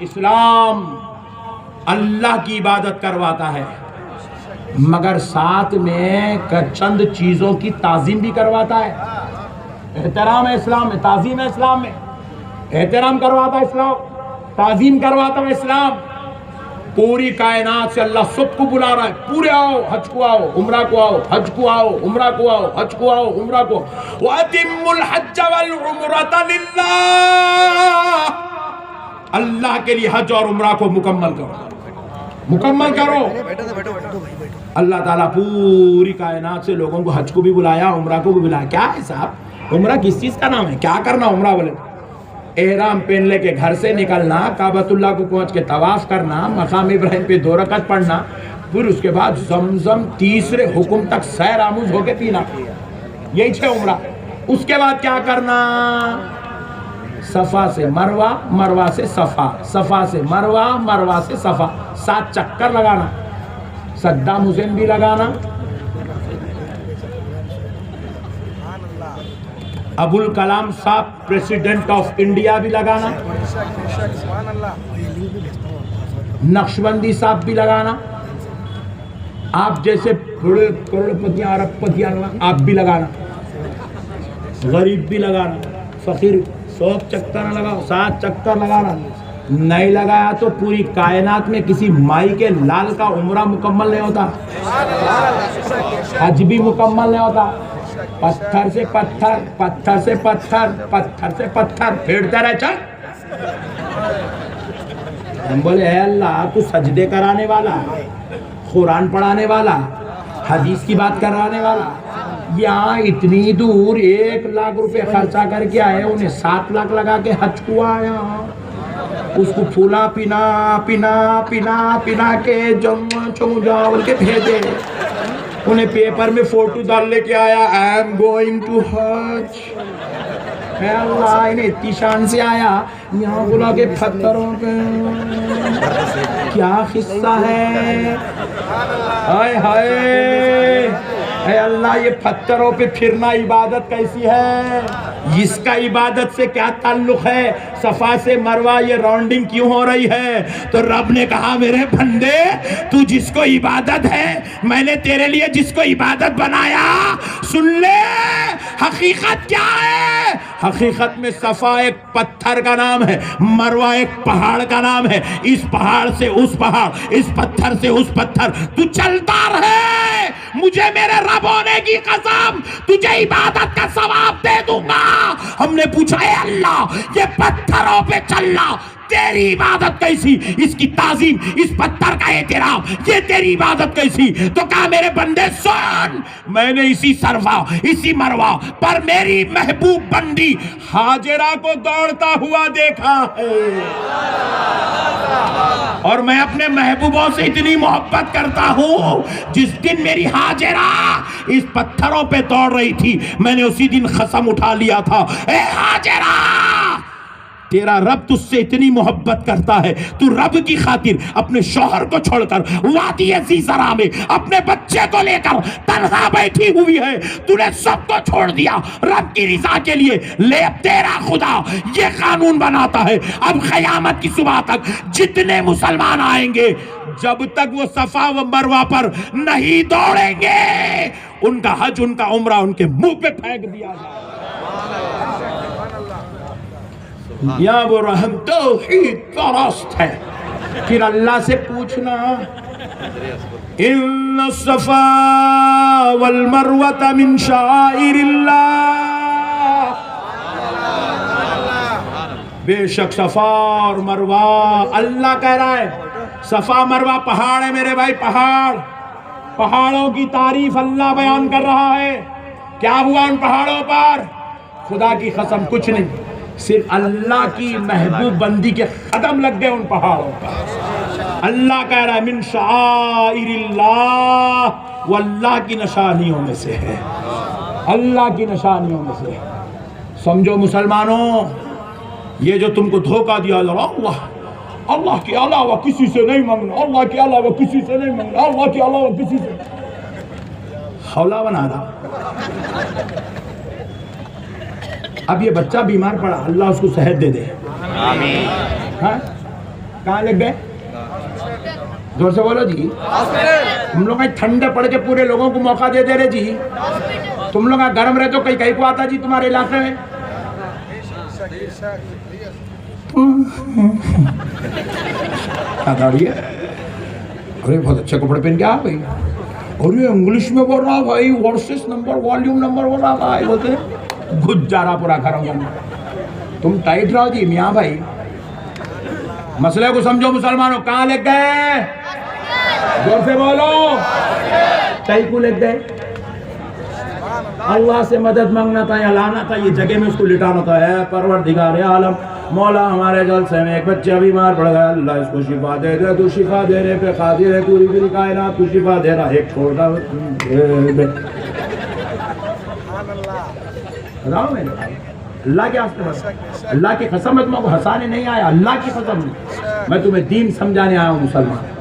اسلام اللہ کی عبادت کرواتا ہے مگر ساتھ میں چند چیزوں کی تعظیم بھی کرواتا ہے. احترام ہے اسلام میں, تعظیم ہے اسلام میں, احترام کرواتا ہے اسلام, تعظیم کرواتا ہے اسلام. پوری کائنات سے اللہ سب کو بلا رہا ہے, پورے آؤ, حج کو آؤ, عمرہ کو آؤ, حج کو آؤ, عمرہ کو آؤ, حج کو آؤ, عمرہ کو. وَأَتِمُّ الْحَجَّ وَالْعُمْرَةَ لِلَّهِ, اللہ کے لیے حج اور عمرہ کو مکمل کرو, مکمل کرو. اللہ تعالیٰ پوری کائنات سے لوگوں کو حج کو بھی بلایا, عمرہ کو بھی بلایا. کیا ہے صاحب عمرہ کس چیز کا نام ہے؟ کیا کرنا عمرہ بولے؟ احرام پہن لے کے گھر سے نکلنا, کعبۃ اللہ کو پہنچ کے طواف کرنا, مقام ابراہیم پہ 2 رکعت پڑھنا, پھر اس کے بعد زمزم تیسرے حکم تک سیر آموز ہو کے پینا. یہی 6 عمرہ. اس کے بعد کیا کرنا؟ صفا سے مروہ, مروہ سے صفا, صفا سے مروہ, مروہ سے صفا, 7 چکر لگانا. صدام حسین بھی لگانا, ابو الکلام صاحب پریسیڈنٹ آف انڈیا بھی لگانا, نقشبندی صاحب بھی لگانا, آپ جیسے بڑے کروڑپتیاں ارب پتیاں آپ بھی لگانا, غریب بھی لگانا, فقیر 100 چکر نہ لگاؤ, 7 چکر لگانا. نہیں لگایا تو پوری کائنات میں کسی مائی کے لال کا عمرہ مکمل نہیں ہوتا, حج بھی مکمل نہیں ہوتا. پتھر سے پتھر, پتھر سے پتھر, پتھر سے پتھر پھیرتا رہے. چل, ہم بولے اے اللہ تو سجدے کرانے والا, قرآن پڑھانے والا, حدیث کی بات کرانے والا, یہاں اتنی دور 1 لاکھ روپے خرچہ کر کے آئے, انہیں 7 لاکھ لگا کے حج کو آیا, اس کو پھولا پینا پینا پینا پینا کے جاول کے بھیجے, انہیں پیپر میں فوٹو ڈال لے کے آیا, I am going to Hajj. اے اللہ انہیں اتنی شان سے آیا, یہاں بلا کے پتھروں پہ کیا قصہ ہے, ہائے ہائے. اے اللہ یہ پتھروں پہ پھرنا عبادت کیسی ہے؟ اس کا عبادت سے کیا تعلق ہے؟ صفا سے مروہ یہ راؤنڈنگ کیوں ہو رہی ہے؟ تو رب نے کہا میرے بندے تو جس کو عبادت ہے, میں نے تیرے لیے جس کو عبادت بنایا, سن لے حقیقت کیا ہے. حقیقت میں صفا ایک پتھر کا نام ہے, مروہ ایک پہاڑ کا نام ہے. اس پہاڑ سے اس پہاڑ, اس پتھر سے اس پتھر تو چلتا رہے, مجھے میرے رب ہونے کی قسم تجھے عبادت کا ثواب دے دوں گا. ہم نے پوچھا اے اللہ یہ پتھروں پہ چلنا تیری عبادت کیسی, اس کی تعظیم, اس پتھر کا احترام, یہ تیری عبادت کیسی؟ تو کہا میرے بندے سن, میں نے اسی صفا اسی مروہ پر میری محبوب بندی ہاجرہ کو دوڑتا ہوا دیکھا ہے, اور میں اپنے محبوبوں سے اتنی محبت کرتا ہوں. جس دن میری ہاجرہ اس پتھروں پہ دوڑ رہی تھی, میں نے اسی دن قسم اٹھا لیا تھا, اے ہاجرہ تیرا رب تجھ سے اتنی محبت کرتا ہے, تو رب کی خاطر اپنے شوہر کو چھوڑ کر وادی زیزرا میں اپنے بچے کو لے کر تنہا بیٹھی ہوئی ہے, تو نے سب کو چھوڑ دیا رب کی رضا کے لیے. لے تیرا خدا یہ قانون بناتا ہے, اب قیامت کی صبح تک جتنے مسلمان آئیں گے, جب تک وہ صفا و مروہ پر نہیں دوڑیں گے, ان کا حج ان کا عمرہ ان کے منہ پہ پھینک دیا جائے. یا وہ رحم توحید پرست ہے. پھر اللہ سے پوچھنا ان الصفا والمروہ من شعائر اللہ, بے شک صفا اور مروہ اللہ کہہ رہا ہے. صفا مروہ پہاڑ ہے میرے بھائی, پہاڑ, پہاڑوں کی تعریف اللہ بیان کر رہا ہے. کیا ہوا ان پہاڑوں پر؟ خدا کی قسم کچھ نہیں, صرف اللہ کی محبوب بندی کے قدم لگ گئے ان پہاڑوں پر. اللہ کہہ رہا ہے من شعائر اللہ, وہ اللہ کی نشانیوں میں سے ہے, اللہ کی نشانیوں میں سے. سمجھو مسلمانوں, یہ جو تم کو دھوکہ دیا جا رہا, اللہ کے علاوہ کسی سے نہیں مانگنا, اللہ کے علاوہ کسی سے نہیں مانگنا, اللہ کے علاوہ کسی سے, حولا بنا رہا. اب یہ بچہ بیمار پڑا, اللہ اس کو صحت دے دے, آمین. کہاں لگ گئے؟ زور سے بولو جی. تم لوگ ٹھنڈے پڑ کے پورے لوگوں کو موقع دے دے رہے جی. تم لوگ گرم رہے تو کہیں کو آتا جی تمہارے علاقے میں. داڑھی ہے. ارے بہت اچھے کپڑے پہن کے آ بھائی. اور یہ انگلش میں بول رہا بھائی, ورسز نمبر والیوم نمبر بول رہا بھائی. بولتے گھس جا رہا پورا گھر میں. تم ٹائٹ رہو جی میاں بھائی. مسئلے کو سمجھو مسلمانوں. کہاں لگ گئے؟ زور سے بولو. ٹائٹ کو لگ گئے. اللہ سے مدد مانگنا تھا یا لانا تھا, یہ جگہ میں اس کو لٹانا تھا. اے پروردگار عالم مولا, ہمارے جلسے میں ایک بچہ بیمار پڑ گیا, اللہ اس کو شفا دے دے. تو شفا دینے پہ قادر ہے, پوری پوری کائنات تو شفا دے رہا. ایک چھوڑ دا اللہ کے اللہ کی قسم. میں تمہیں کو ہنسانے نہیں آیا, اللہ کی قسم میں تمہیں دین سمجھانے آیا ہوں مسلمان.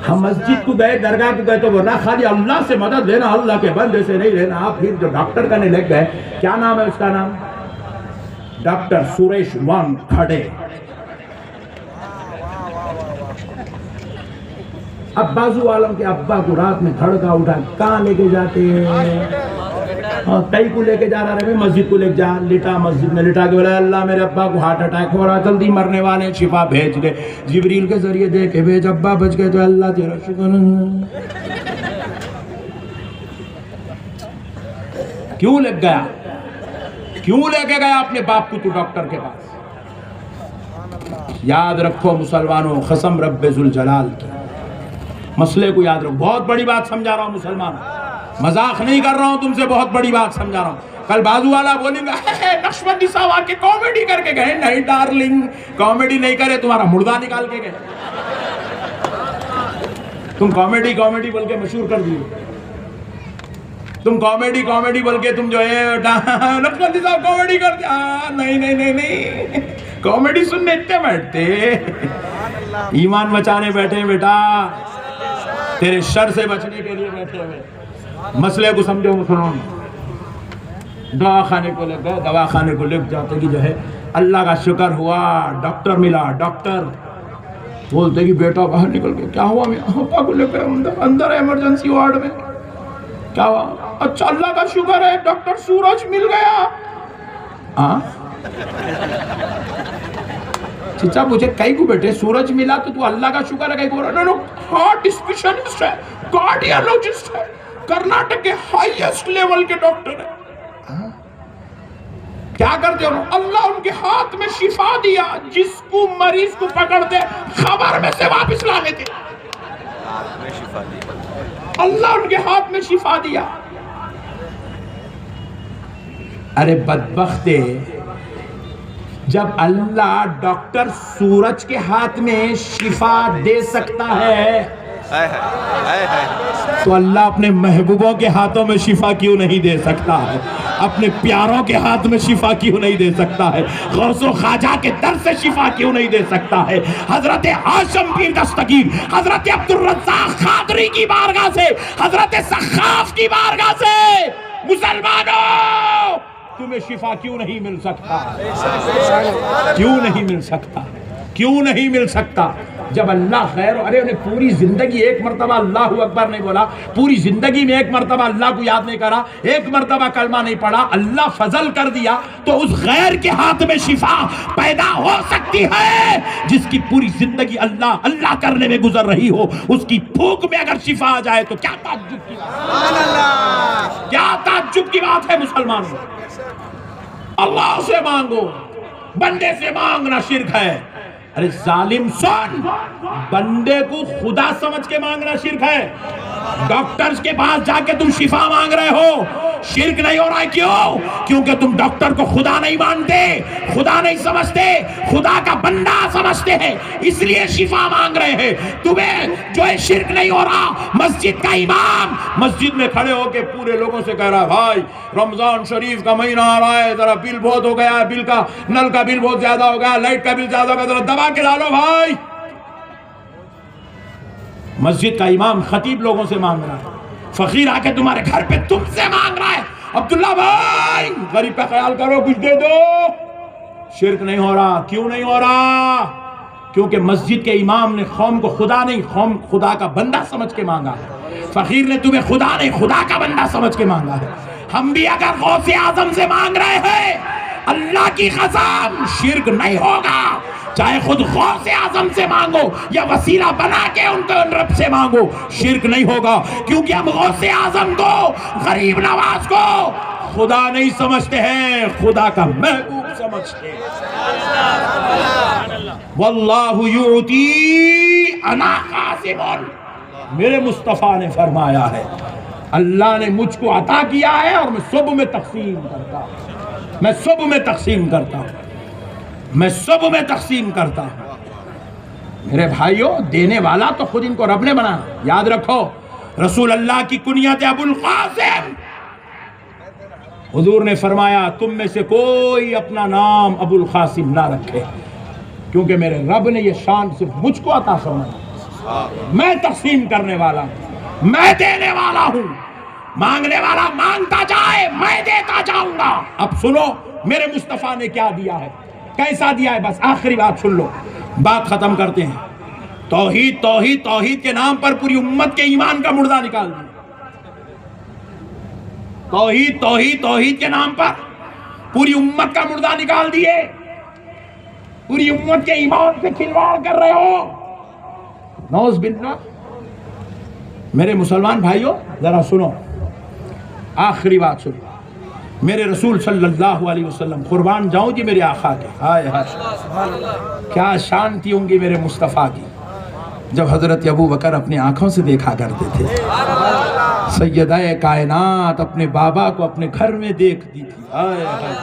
ہم مسجد کو گئے, درگاہ کو گئے تو ورنہ خالی اللہ سے مدد لینا, اللہ کے بندے سے نہیں لینا. آپ پھر جو ڈاکٹر کرنے لگ گئے, کیا نام ہے اس کا نام؟ ڈاکٹر سوریش وانکھڑے. اب بازو عالم کے ابا کو رات میں دھڑکا اٹھا, کہاں لے کے جاتے ہیں؟ کئی کو لے کے جا رہا ہے, مسجد کو لے کے جا. لٹا مسجد میں, لٹا کے بولا اللہ میرے ابا کو ہارٹ اٹیک ہو رہا, جلدی مرنے والے, شفا بھیج دے. جبریل کے ذریعے دے کے بھیج, ابا بچ گئے تو اللہ تیرا شکر. کیوں لگ گیا؟ کیوں لے کے گیا اپنے باپ کو تو ڈاکٹر کے پاس؟ یاد رکھو مسلمانوں, قسم رب ذوالجلال کی, مسئلے کو یاد رکھو. بہت بڑی بات سمجھا رہا ہوں مسلمان, مذاق نہیں کر رہا ہوں تم سے, بہت بڑی بات سمجھا رہا ہوں. کل بازو والا بولیں گا نقشبندی صاحب آ کے کامیڈی کر کے گئے. نہیں ڈارلنگ, کامیڈی نہیں کرے, تمہارا مردہ نکال کے گئے. تم کامیڈی کامیڈی بول کے مشہور کر دیے. تم کامیڈی کامیڈی بول کے تم جو ہے نقشبندی صاحب کامیڈی کرتے. نہیں نہیں نہیں نہیں, کامیڈی سننے اتنے بیٹھتے, ایمان بچانے بیٹھے بیٹا, تیرے شر سے بچنے کے لیے بیٹھے ہوئے. مسئلے کو سمجھو مسلمان. دوا خانے کو لگ گئے, دوا خانے کو لگ جاتے کہ جو ہے اللہ کا شکر ہوا, ڈاکٹر ملا. ڈاکٹر بولتے کہ بیٹا باہر نکل گیا. کیا ہوا؟ میں ابا کو لے گئے اندر ایمرجنسی وارڈ میں. کیا ہوا؟ اچھا اللہ کا شکر ہے ڈاکٹر سورج مل گیا. ہاں چچا پوچھے کئی کو بیٹے سورج ملا تو اللہ کا شکر ہے, کئی کو رہا. ہارٹ اسپیشلسٹ ہے, کارڈیالوجسٹ ہے, کرناٹک کے ہائیسٹ لیول کے ڈاکٹر ہے. کیا کرتے ہو؟ اللہ ان کے ہاتھ میں شفا دیا, جس کو مریض کو پکڑتے خبر میں سے واپس لا لیتے. اللہ ان کے ہاتھ میں شفا دیا. ارے بدبختے, جب اللہ ڈاکٹر سورج کے ہاتھ میں شفا دے سکتا ہے تو اللہ اپنے محبوبوں کے ہاتھوں میں شفا کیوں نہیں دے سکتا ہے؟ اپنے پیاروں کے ہاتھ میں شفا کیوں نہیں دے سکتا ہے؟ غوث و خواجہ کے در سے شفا کیوں نہیں دے سکتا ہے؟ حضرت ہاشم پیر دستگیر, حضرت عبدالرزاق قادری کی بارگاہ سے, حضرت سخاف کی بارگاہ سے, مسلمانوں تمہیں شفا کیوں نہیں مل سکتا؟ کیوں نہیں مل سکتا؟ کیوں نہیں مل سکتا؟ جب اللہ خیر, ارے انہیں پوری زندگی ایک مرتبہ اللہ اکبر نہیں بولا, پوری زندگی میں ایک مرتبہ اللہ کو یاد نہیں کرا, ایک مرتبہ کلمہ نہیں پڑھا, اللہ فضل کر دیا تو اس غیر کے ہاتھ میں شفا پیدا ہو سکتی ہے جس کی پوری زندگی اللہ اللہ کرنے میں گزر رہی ہو. اس کی پھونک میں اگر شفا آ جائے تو کیا تعجب کی بات, کیا تعجب کی بات ہے مسلمانوں. اللہ سے مانگو, بندے سے مانگنا شرک ہے. ارے ظالم سن, بندے کو خدا سمجھ کے مانگنا شرک ہے. ڈاکٹرز کے پاس جا کے تم شفا مانگ رہے ہو, شرک نہیں ہو رہا ہے. کیوں؟ کیونکہ تم ڈاکٹر کو خدا نہیں مانتے, خدا نہیں سمجھتے, خدا کا بندہ سمجھتے ہیں, اس لیے شفا مانگ رہے ہیں. تمہیں جو ہے شرک نہیں ہو رہا. مسجد کا امام مسجد میں کھڑے ہو کے پورے لوگوں سے کہہ رہا ہے بھائی رمضان شریف کا مہینہ آ رہا ہے, ذرا بل بہت ہو گیا ہے, بل کا نل کا بل بہت زیادہ ہو گیا, لائٹ کا بل زیادہ ہو گیا, ذرا دبا کے ڈالو بھائی. مسجد کا امام خطیب لوگوں سے مانگ رہا ہے, فقیر آ کے تمہارے گھر پہ تم سے مانگ رہا ہے, عبداللہ بھائی غریب کا خیال کرو, کچھ دے دو. شرک نہیں ہو رہا. کیوں نہیں ہو رہا؟ کیونکہ مسجد کے امام نے قوم کو خدا نہیں، قوم خدا کا بندہ سمجھ کے مانگا ہے۔ فقیر نے تمہیں خدا نہیں، خدا کا بندہ سمجھ کے مانگا ہے۔ ہم بھی اگر غوث اعظم سے مانگ رہے ہیں، اللہ کی قسم شرک نہیں ہوگا، چاہے خود غوث اعظم سے مانگو یا وسیلہ بنا کے ان کو رب سے مانگو، شرک نہیں ہوگا، کیونکہ ہم غوث اعظم کو، غریب نواز کو خدا نہیں سمجھتے ہیں، خدا کا محبوب سمجھتے ہیں۔ واللہ یعطی انا قاسم، میرے مصطفیٰ نے فرمایا ہے اللہ نے مجھ کو عطا کیا ہے اور میں صبح میں تقسیم کرتا ہوں، میں صبح میں تقسیم کرتا ہوں، میں صبح میں تقسیم کرتا ہوں۔ میرے بھائیوں، دینے والا تو خود ان کو رب نے بنا۔ یاد رکھو رسول اللہ کی کنیت ابو القاسم، حضور نے فرمایا تم میں سے کوئی اپنا نام ابو القاسم نہ رکھے، کیونکہ میرے رب نے یہ شان صرف مجھ کو عطا فرمایا۔ میں تقسیم کرنے والا ہوں، میں دینے والا ہوں، مانگنے والا مانگتا جائے، میں دیتا جاؤں گا۔ اب سنو میرے مصطفیٰ نے کیا دیا ہے، کیسا دیا ہے، بس آخری بات سن لو، بات ختم کرتے ہیں۔ توحید توحید توحید کے نام پر پوری امت کے ایمان کا مردہ نکال دیا۔ توحید توحید توحید کے نام پر پوری امت کا مردہ نکال دیے، پوری امت کے ایمان سے کھلواڑ کر رہے ہو، نعوذ باللہ۔ میرے مسلمان بھائیوں ذرا سنو، آخری بات سنو، میرے رسول صلی اللہ علیہ وسلم، قربان جاؤں جی میرے آقا کے، ہائے ہائے کیا شان تھی ہوں گی میرے مصطفیٰ کی، جب حضرت ابو بکر اپنی آنکھوں سے دیکھا کرتے تھے، سیدہ کائنات اپنے بابا کو اپنے گھر میں دیکھتی تھی، ہائے ہائے،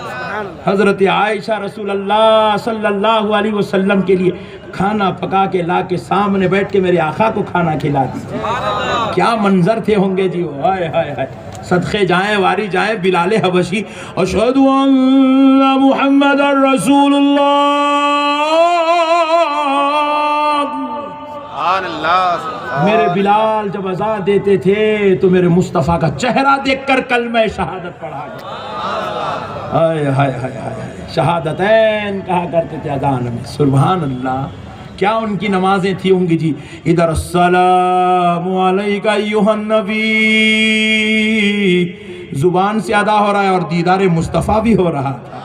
حضرت عائشہ رسول اللہ صلی اللہ علیہ وسلم کے لیے کھانا پکا کے لا کے سامنے بیٹھ کے میرے آقا کو کھانا کھلا دی تھی، کیا منظر تھے ہوں گے جی وہ، ہائے ہائے ہائے۔ صدقے جائیں واری جائیں بلال حبشی، اشہد ان محمد رسول اللہ، میرے بلال جب اذان دیتے تھے تو میرے مصطفیٰ کا چہرہ دیکھ کر کلمہ شہادت پڑھا گیا، ہائے ہائے ہائے ہائے، شہادتین کہا کرتے تھے اذان میں، سبحان اللہ، کیا ان کی نمازیں تھی ہوں گی جی، ادھر السلام علیکہ ایھا النبی، زبان سے ادا ہو رہا ہے اور دیدار مصطفیٰ بھی ہو رہا تھا،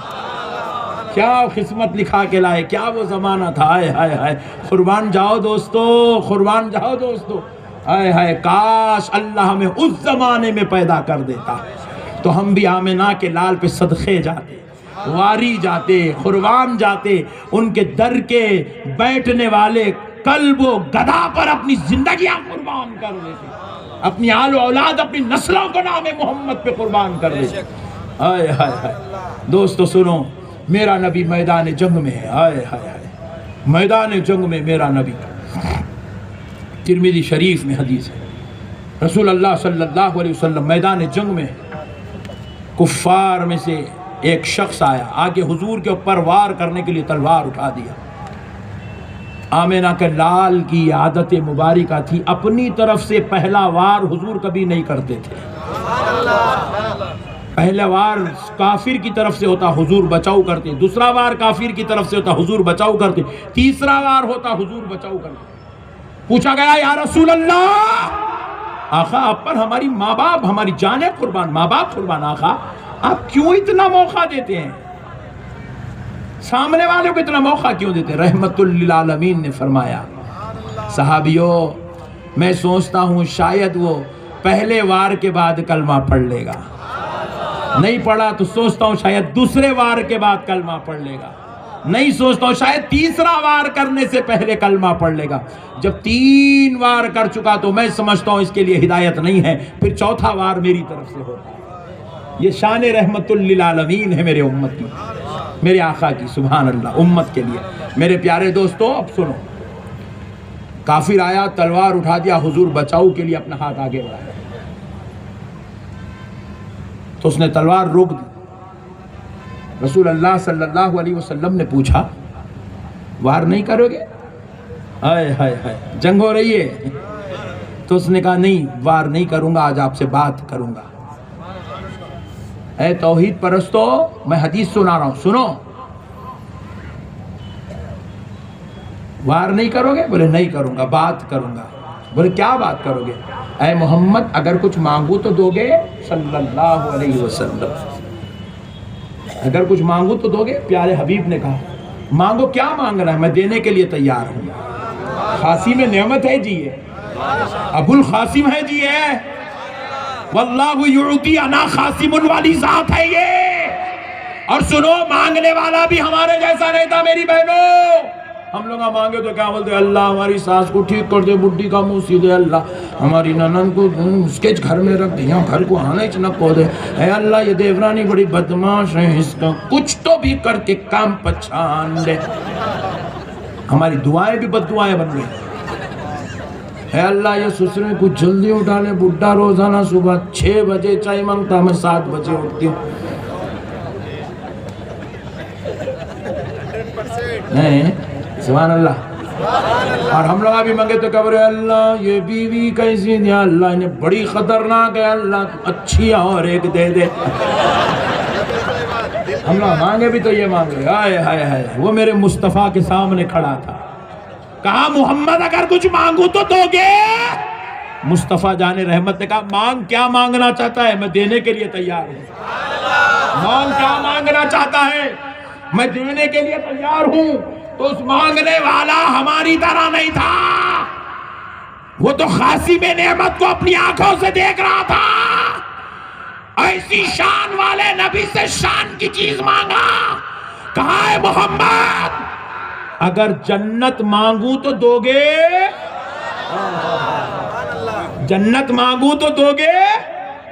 کیا قسمت لکھا کے لائے، کیا وہ زمانہ تھا، ہائے ہائے ہائے، قربان جاؤ دوستو، قربان جاؤ دوستو، ہائے ہائے، کاش اللہ ہمیں اس زمانے میں پیدا کر دیتا تو ہم بھی آمنہ کے لال پہ صدقے جاتے، واری جاتے، قربان جاتے، ان کے در کے بیٹھنے والے کلب و گدھا پر اپنی زندگیاں قربان کر دیتے، اپنی آل و اولاد، اپنی نسلوں کو نام محمد پہ قربان کر دیتے، ہائے ہائے ہائے۔ دوستو سنو، میرا نبی میدان جنگ میں ہے، ہائے ہائے ہائے، میدان جنگ میں میرا نبی، ترمذی شریف میں حدیث ہے، رسول اللہ صلی اللہ علیہ وسلم میدان جنگ میں، کفار میں سے ایک شخص آیا، آگے حضور کے اوپر وار کرنے کے لیے تلوار اٹھا دیا۔ آمنہ کے لال کی عادت مبارکہ تھی، اپنی طرف سے پہلا وار حضور کبھی نہیں کرتے تھے، پہلا وار کافر کی طرف سے ہوتا حضور بچاؤ کرتے، دوسرا وار کافر کی طرف سے ہوتا حضور بچاؤ کرتے، تیسرا وار ہوتا حضور بچاؤ کرتے۔ پوچھا گیا یا رسول اللہ، آقا آپ پر ہماری ماں باپ، ہماری جانیں قربان، ماں باپ قربان، آقا آپ کیوں اتنا موقع دیتے ہیں، سامنے والوں کو اتنا موقع کیوں دیتے ہیں؟ رحمت للعالمین نے فرمایا، صحابیوں میں سوچتا ہوں شاید وہ پہلے وار کے بعد کلمہ پڑھ لے گا، نہیں پڑھا تو سوچتا ہوں شاید دوسرے وار کے بعد کلمہ پڑھ لے گا، نہیں سوچتا ہوں شاید تیسرا وار کرنے سے پہلے کلمہ پڑھ لے گا، جب 3 وار کر چکا تو میں سمجھتا ہوں اس کے لیے ہدایت نہیں ہے، پھر چوتھا وار میری طرف سے ہوتا ہے۔ یہ شان رحمت للعالمین ہے میرے امت کی، میرے آقا کی، سبحان اللہ، امت کے لیے۔ میرے پیارے دوستو اب سنو، کافر آیا، تلوار اٹھا دیا، حضور بچاؤ کے لیے اپنا ہاتھ آگے بڑھایا تو اس نے تلوار روک دی۔ رسول اللہ صلی اللہ علیہ وسلم نے پوچھا وار نہیں کرو گے؟ ہائے ہائے ہائے، جنگ ہو رہی ہے، تو اس نے کہا نہیں وار نہیں کروں گا، آج آپ سے بات کروں گا۔ اے توحید پرستو، میں حدیث سنا رہا ہوں، سنو، وار نہیں کرو گے؟ بولے نہیں کروں گا، بات کروں گا۔ بولے کیا بات کرو گے؟ اے محمد اگر کچھ مانگو تو دو گے؟ صلی اللہ علیہ وسلم اگر کچھ مانگو تو دو گے؟ پیارے حبیب نے کہا مانگو، کیا مانگنا ہے؟ میں دینے کے لیے تیار ہوں۔ خاصم نعمت ہے جی، یہ ابو القاسم ہے جی، ہے واللہ یعطی انا خاسم والی ذات ہے یہ۔ اور سنو، مانگنے والا بھی ہمارے جیسا نہیں تھا میری بہنوں۔ ہم لوگ مانگے تو کیا بولتے؟ اللہ ہماری ساس کو ٹھیک کر دے، بڈھی کا منہ سیدھے، اللہ ہماری ننند کو اس کے گھر میں رکھ دے، یہاں گھر کو آنا ہی نہ کو دے، اے اللہ یہ دیورانی بڑی بدماش ہے، اس کا کچھ تو بھی کر کے کام پچھان دے۔ ہماری دعائیں بھی بد دعائیں بن گئی۔ اے اللہ یہ سسرے کو جلدی اٹھا لے، بڈھا روزانہ صبح 6 بجے چائے مانگتا، میں 7 بجے اٹھتی ہوں۔ نہیں سبحان اللہ۔ اور ہم لوگ ابھی مانگے تو کہہ رہے اللہ یہ بیوی کیسی دیا، اللہ انہیں بڑی خطرناک ہے، اللہ اچھی اور ایک دے دے۔ ہم لوگ مانگے بھی تو یہ مانگے، ہائے ہائے ہائے، وہ میرے مصطفیٰ کے سامنے کھڑا تھا، کہا محمد اگر کچھ مانگو تو دو گے؟ مصطفیٰ جان رحمت نے کہا مانگ، کیا مانگنا چاہتا ہے؟ میں دینے کے لیے تیار ہوں۔ مانگ، کیا مانگنا چاہتا ہے؟ میں دینے کے لیے تیار ہوں۔ تو اس مانگنے والا ہماری طرح نہیں تھا، وہ تو خاصم نعمت کو اپنی آنکھوں سے دیکھ رہا تھا۔ ایسی شان والے نبی سے شان کی چیز مانگا، کہا ہے محمد اگر جنت مانگوں تو دو گے؟ جنت مانگوں تو دو گے؟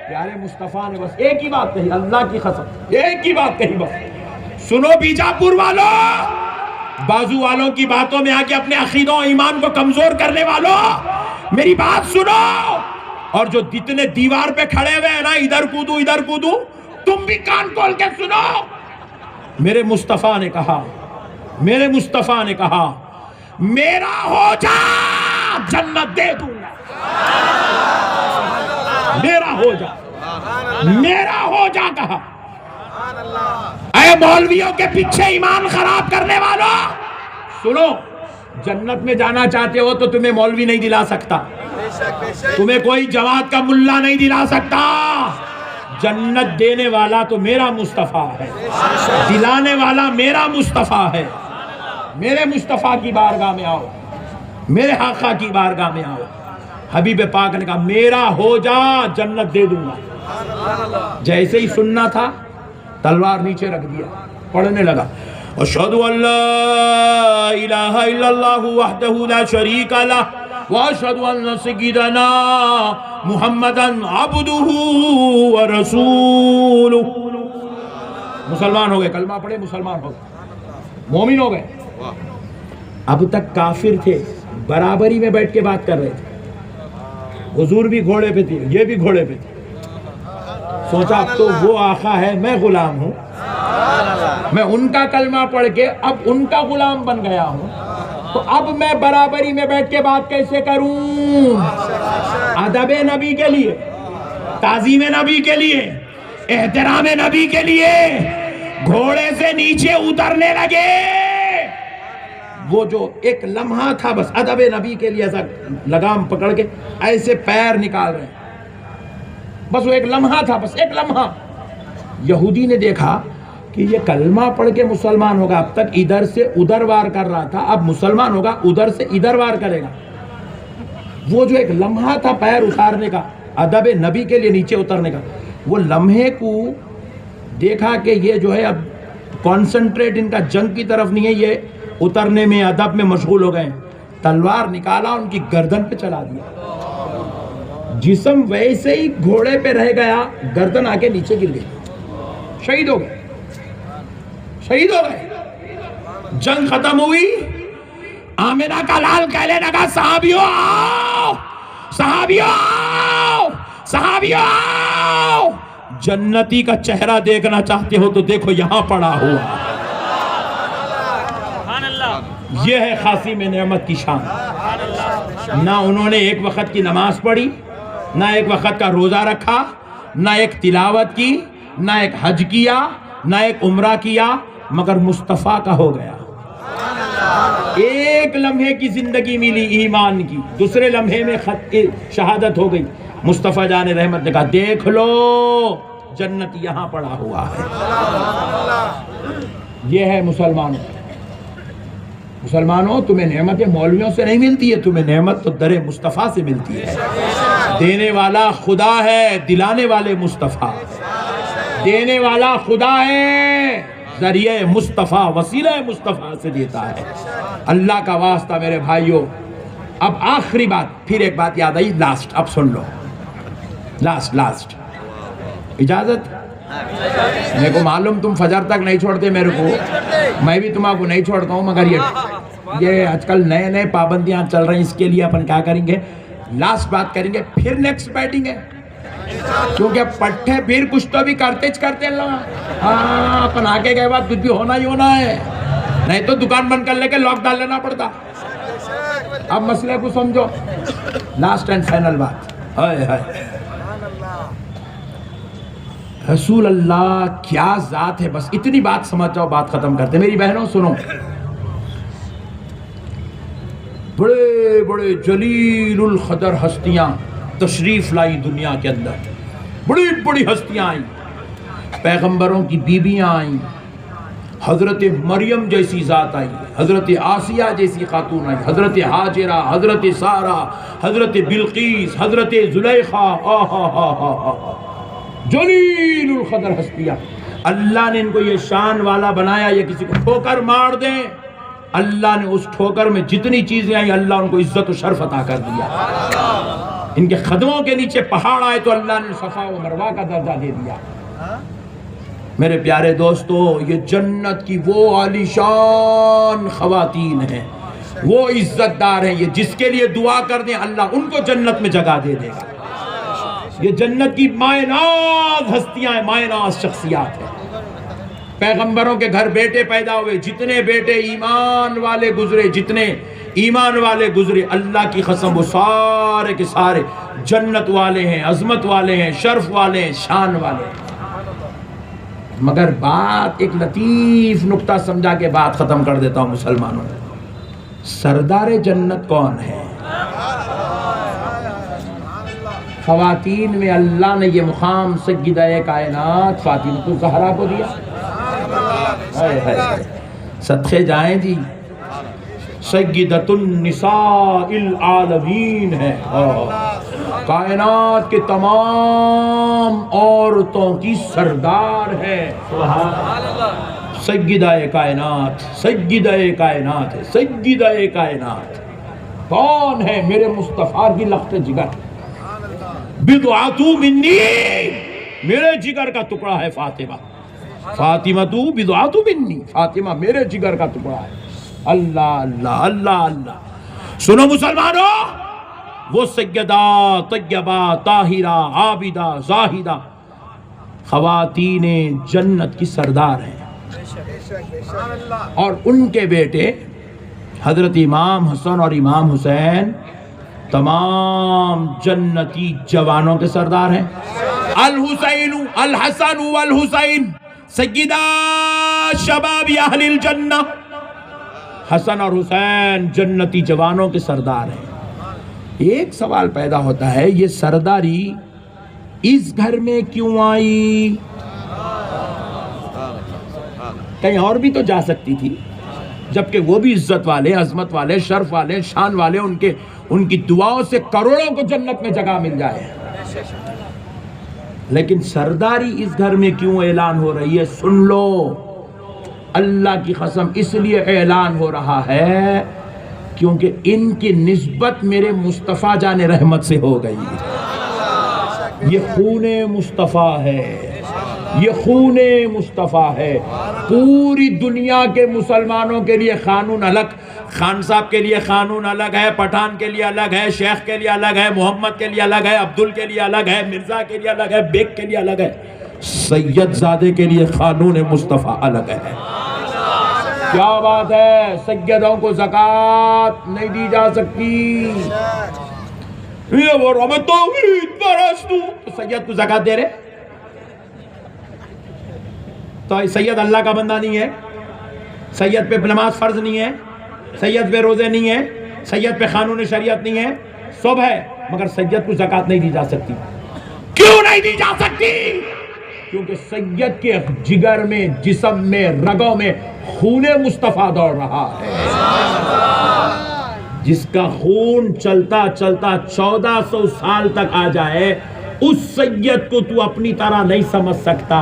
پیارے مصطفیٰ نے بس ایک ہی بات کہی، اللہ کی قسم ایک ہی بات کہی بس۔ سنو بیجاپور والوں، بازو والوں کی باتوں میں آ کے اپنے عقیدوں ایمان کو کمزور کرنے والوں، میری بات سنو، اور جو جتنے دیوار پہ کھڑے ہوئے ہیں نا، ادھر کودوں ادھر کودوں، تم بھی کان کھول کے سنو۔ میرے مصطفیٰ نے کہا، میرے مصطفیٰ نے کہا میرا ہو جا جنت دے دوں گا، میرا ہو جا، میرا ہو جا کہا۔ اے مولویوں کے پیچھے ایمان خراب کرنے والوں سنو، جنت میں جانا چاہتے ہو تو تمہیں مولوی نہیں دلا سکتا، تمہیں کوئی جماعت کا ملا نہیں دلا سکتا، جنت دینے والا تو میرا مصطفیٰ ہے، دلانے والا میرا مصطفیٰ ہے۔ میرے مصطفیٰ کی بارگاہ میں آؤ، میرے آقا کی بارگاہ میں آؤ۔ حبیب پاک نے کہا میرا ہو جا جنت دے دوں گا۔ جیسے ہی سننا تھا تلوار نیچے رکھ دیا، پڑھنے لگا اشہد ان لا الہ الا اللہ وحدہ لا شریک لہ واشہد ان سیدنا محمدا عبدہ ورسولہ۔ مسلمان ہو گئے، کلمہ پڑھے مسلمان ہو گئے، مومن ہو گئے۔ اب تک کافر تھے، برابری میں بیٹھ کے بات کر رہے تھے، حضور بھی گھوڑے پہ تھے، یہ بھی گھوڑے پہ تھے۔ سوچا اب تو وہ آقا ہے، میں غلام ہوں، میں ان کا کلمہ پڑھ کے اب ان کا غلام بن گیا ہوں، تو اب میں برابری میں بیٹھ کے بات کیسے کروں؟ ادب نبی کے لیے، تعظیم نبی کے لیے، احترام نبی کے لیے گھوڑے سے نیچے اترنے لگے۔ وہ جو ایک لمحہ تھا بس ادب نبی کے لیے، ایسا لگام پکڑ کے ایسے پیر نکال رہے، بس وہ ایک لمحہ تھا، بس ایک لمحہ۔ یہودی نے دیکھا کہ یہ کلمہ پڑھ کے مسلمان ہوگا، اب تک ادھر سے ادھر وار کر رہا تھا، اب مسلمان ہوگا ادھر سے ادھر وار کرے گا۔ وہ جو ایک لمحہ تھا پیر اتارنے کا، ادب نبی کے لیے نیچے اترنے کا، وہ لمحے کو دیکھا کہ یہ جو ہے اب کانسنٹریٹ ان کا جنگ کی طرف نہیں ہے، یہ اترنے میں ادب میں مشغول ہو گئے، تلوار نکالا ان کی گردن پہ چلا دیا، جسم ویسے ہی گھوڑے پہ رہ گیا، گردن آ کے نیچے گر گئی، شہید ہو گئے، شہید ہو گئے۔ جنگ ختم ہوئی، آمنہ کا لال کہنے لگا صحابیوں آؤ، صحابیوں آؤ، صحابیوں آؤ، جنتی کا چہرہ دیکھنا چاہتے ہو تو دیکھو یہاں پڑا ہوا۔ یہ ہے خاصم نعمت کی شان۔ نہ انہوں نے ایک وقت کی نماز پڑھی، نہ ایک وقت کا روزہ رکھا، نہ ایک تلاوت کی، نہ ایک حج کیا، نہ ایک عمرہ کیا، مگر مصطفیٰ کا ہو گیا۔ ایک ایک لمحے کی زندگی ملی ایمان کی، دوسرے لمحے میں خط شہادت ہو گئی. مصطفیٰ جان رحمت نے کہا دیکھ لو جنت یہاں پڑا ہوا ہے. یہ ہے مسلمانوں تمہیں نعمتیں مولویوں سے نہیں ملتی ہے، تمہیں نعمت تو در مصطفیٰ سے ملتی ہے. دینے والا خدا ہے، دلانے والے مصطفیٰ. دینے والا خدا ہے، ذریعہ مصطفیٰ وسیلہ مصطفیٰ سے دیتا ہے. اللہ کا واسطہ میرے بھائیوں. اب آخری بات، پھر ایک بات یاد آئی، لاسٹ، اب سن لو، لاسٹ اجازت. میرے کو معلوم تم فجر تک نہیں چھوڑتے میرے کو، میں بھی تمہیں کو نہیں چھوڑتا ہوں، مگر یہ آج کل نئے پابندیاں چل رہی ہیں، اس کے لیے اپن کیا کریں گے، لاسٹ بات کریں گے، پھر نیکسٹ بیٹنگ ہے. کیونکہ پٹھے پھر کچھ تو بھی کرتے اللہ. ہاں اپن آگے گئے بات کچھ بھی ہونا ہی ہونا ہے، نہیں تو دکان بند کر لے کے لاک ڈال لینا پڑتا. اب مسئلے کو سمجھو. لاسٹ اینڈ فائنل بات، رسول اللہ کیا ذات ہے، بس اتنی بات سمجھ جاؤ، بات ختم کرتے. میری بہنوں سنو، بڑے بڑے جلیل القدر ہستیاں تشریف لائی دنیا کے اندر. بڑی بڑی ہستیاں آئیں، پیغمبروں کی بیویاں آئیں. حضرت مریم جیسی ذات آئی، حضرت آسیہ جیسی خاتون آئی، حضرت ہاجرہ، حضرت سارہ، حضرت بلقیس، حضرت زلیخا. جلیل القدر ہستیاں. اللہ نے ان کو یہ شان والا بنایا، یہ کسی کو ٹھوکر مار دیں، اللہ نے اس ٹھوکر میں جتنی چیزیں آئی اللہ ان کو عزت و شرف عطا کر دیا. ان کے قدموں کے نیچے پہاڑ آئے تو اللہ نے صفا و مروہ کا درجہ دے دیا. میرے پیارے دوستو، یہ جنت کی وہ عالیشان خواتین ہیں، وہ عزت دار ہیں، یہ جس کے لیے دعا کر دیں اللہ ان کو جنت میں جگہ دے دے گا. یہ جنت کی مائے ناز ہستیاں ہیں، مائے ناز شخصیات ہیں. پیغمبروں کے گھر بیٹے پیدا ہوئے، جتنے بیٹے ایمان والے گزرے، جتنے ایمان والے گزرے، اللہ کی قسم وہ سارے کے سارے جنت والے ہیں، عظمت والے ہیں، شرف والے ہیں، شان والے ہیں. مگر بات ایک لطیف نقطہ سمجھا کے بات ختم کر دیتا ہوں. مسلمانوں، سردار جنت کون ہے؟ خواتین میں اللہ نے یہ مقام سیدہ کائنات فاطمہ الزہرا کو دیا. صدقے جائیں جی، سیدۃ النساء العالمین ہے، کائنات کے تمام عورتوں کی سردار ہے. سیدہ کائنات، سیدہ کائنات ہے، سیدہ کائنات. کون ہے؟ میرے مصطفیٰ کی لخت جگر، بضعۃ منی، میرے جگر کا ٹکڑا ہے فاطمہ. فاطمہ تو بضعۃ منی، فاطمہ میرے جگر کا ٹکڑا ہے. اللہ اللہ اللہ اللہ. سنو مسلمانوں، وہ سیدہ طیبہ طاہرہ عابدہ زاہدہ خواتین جنت کی سردار ہیں، اور ان کے بیٹے حضرت امام حسن اور امام حسین تمام جنتی جوانوں کے سردار ہیں. الحسین الحسن والحسین سیدہ شباب اہل الجنہ. حسن اور حسین جنتی جوانوں کے سردار ہیں. ایک سوال پیدا ہوتا ہے، یہ سرداری اس گھر میں کیوں آئی؟ کہیں اور بھی تو جا سکتی تھی، جبکہ وہ بھی عزت والے، عظمت والے، شرف والے، شان والے، ان کی دعاؤں سے کروڑوں کو جنت میں جگہ مل جائے. لیکن سرداری اس گھر میں کیوں اعلان ہو رہی ہے؟ سن لو، اللہ کی قسم اس لیے اعلان ہو رہا ہے کیونکہ ان کی نسبت میرے مصطفیٰ جان رحمت سے ہو گئی. یہ خون مصطفیٰ ہے، یہ خون مصطفیٰ ہے. پوری دنیا کے مسلمانوں کے لیے قانون الگ، خان صاحب کے لیے قانون الگ ہے، پٹھان کے لیے الگ ہے، شیخ کے لیے الگ ہے، محمد کے لیے الگ ہے، عبدال کے لیے الگ ہے، مرزا کے لیے الگ ہے، بیگ کے لیے الگ ہے. سید زادے کے لیے قانون مصطفیٰ الگ ہے. کیا بات ہے؟ سیدوں کو زکوٰۃ نہیں دی جا سکتی. یہ وہ رحمت توحید پرستو، تو سید کو زکوٰۃ دے رہے تو سید اللہ کا بندہ نہیں ہے؟ سید پہ نماز فرض نہیں ہے؟ سید پہ روزے نہیں ہے، سید پہ قانون شریعت نہیں ہے، سب ہے، مگر سید کو زکوٰۃ نہیں دی جا سکتی۔ کیوں نہیں دی جا سکتی؟ کیونکہ سید کے جگر میں، جسم میں، رگوں میں خون مصطفیٰ دوڑ رہا ہے۔ جس کا خون چلتا چلتا 1400 سال تک آ جائے، اس سید کو تو اپنی طرح نہیں سمجھ سکتا،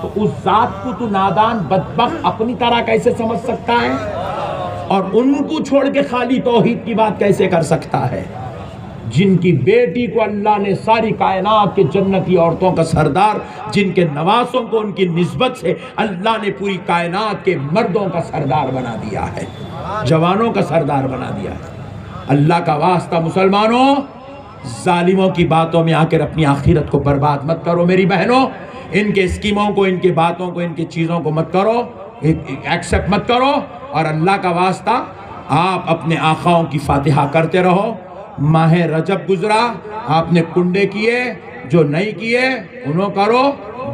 تو اس ذات کو تو نادان بدبخت اپنی طرح کیسے سمجھ سکتا ہے، اور ان کو چھوڑ کے خالی توحید کی بات کیسے کر سکتا ہے؟ جن کی بیٹی کو اللہ نے ساری کائنات کے جنتی عورتوں کا سردار، جن کے نواسوں کو ان کی نسبت سے اللہ نے پوری کائنات کے مردوں کا سردار بنا دیا ہے، جوانوں کا سردار بنا دیا ہے۔ اللہ کا واسطہ مسلمانوں، ظالموں کی باتوں میں آ کر اپنی آخرت کو برباد مت کرو میری بہنوں، ان کے اسکیموں کو، ان کی باتوں کو، ان کی چیزوں کو مت کرو، ایکسپٹ مت کرو، اور اللہ کا واسطہ آپ اپنے آقاؤں کی فاتحہ کرتے رہو۔ ماہ رجب گزرا، آپ نے کنڈے کیے، جو نہیں کیے انہوں کرو،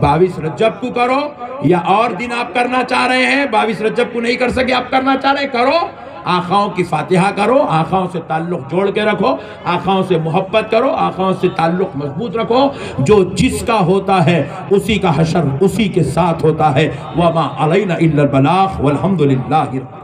22 رجب کو کرو، یا اور دن آپ کرنا چاہ رہے ہیں 22 رجب کو نہیں کر سکے، آپ کرنا چاہ رہے ہیں کرو، آقاؤں کی فاتحہ کرو، آقاؤں سے تعلق جوڑ کے رکھو، آقاؤں سے محبت کرو، آقاؤں سے تعلق مضبوط رکھو، جو جس کا ہوتا ہے اسی کا حشر اسی کے ساتھ ہوتا ہے۔ وَمَا عَلَيْنَا إِلَّا الْبَلَاغُ وَالْحَمْدُ لِلَّهِ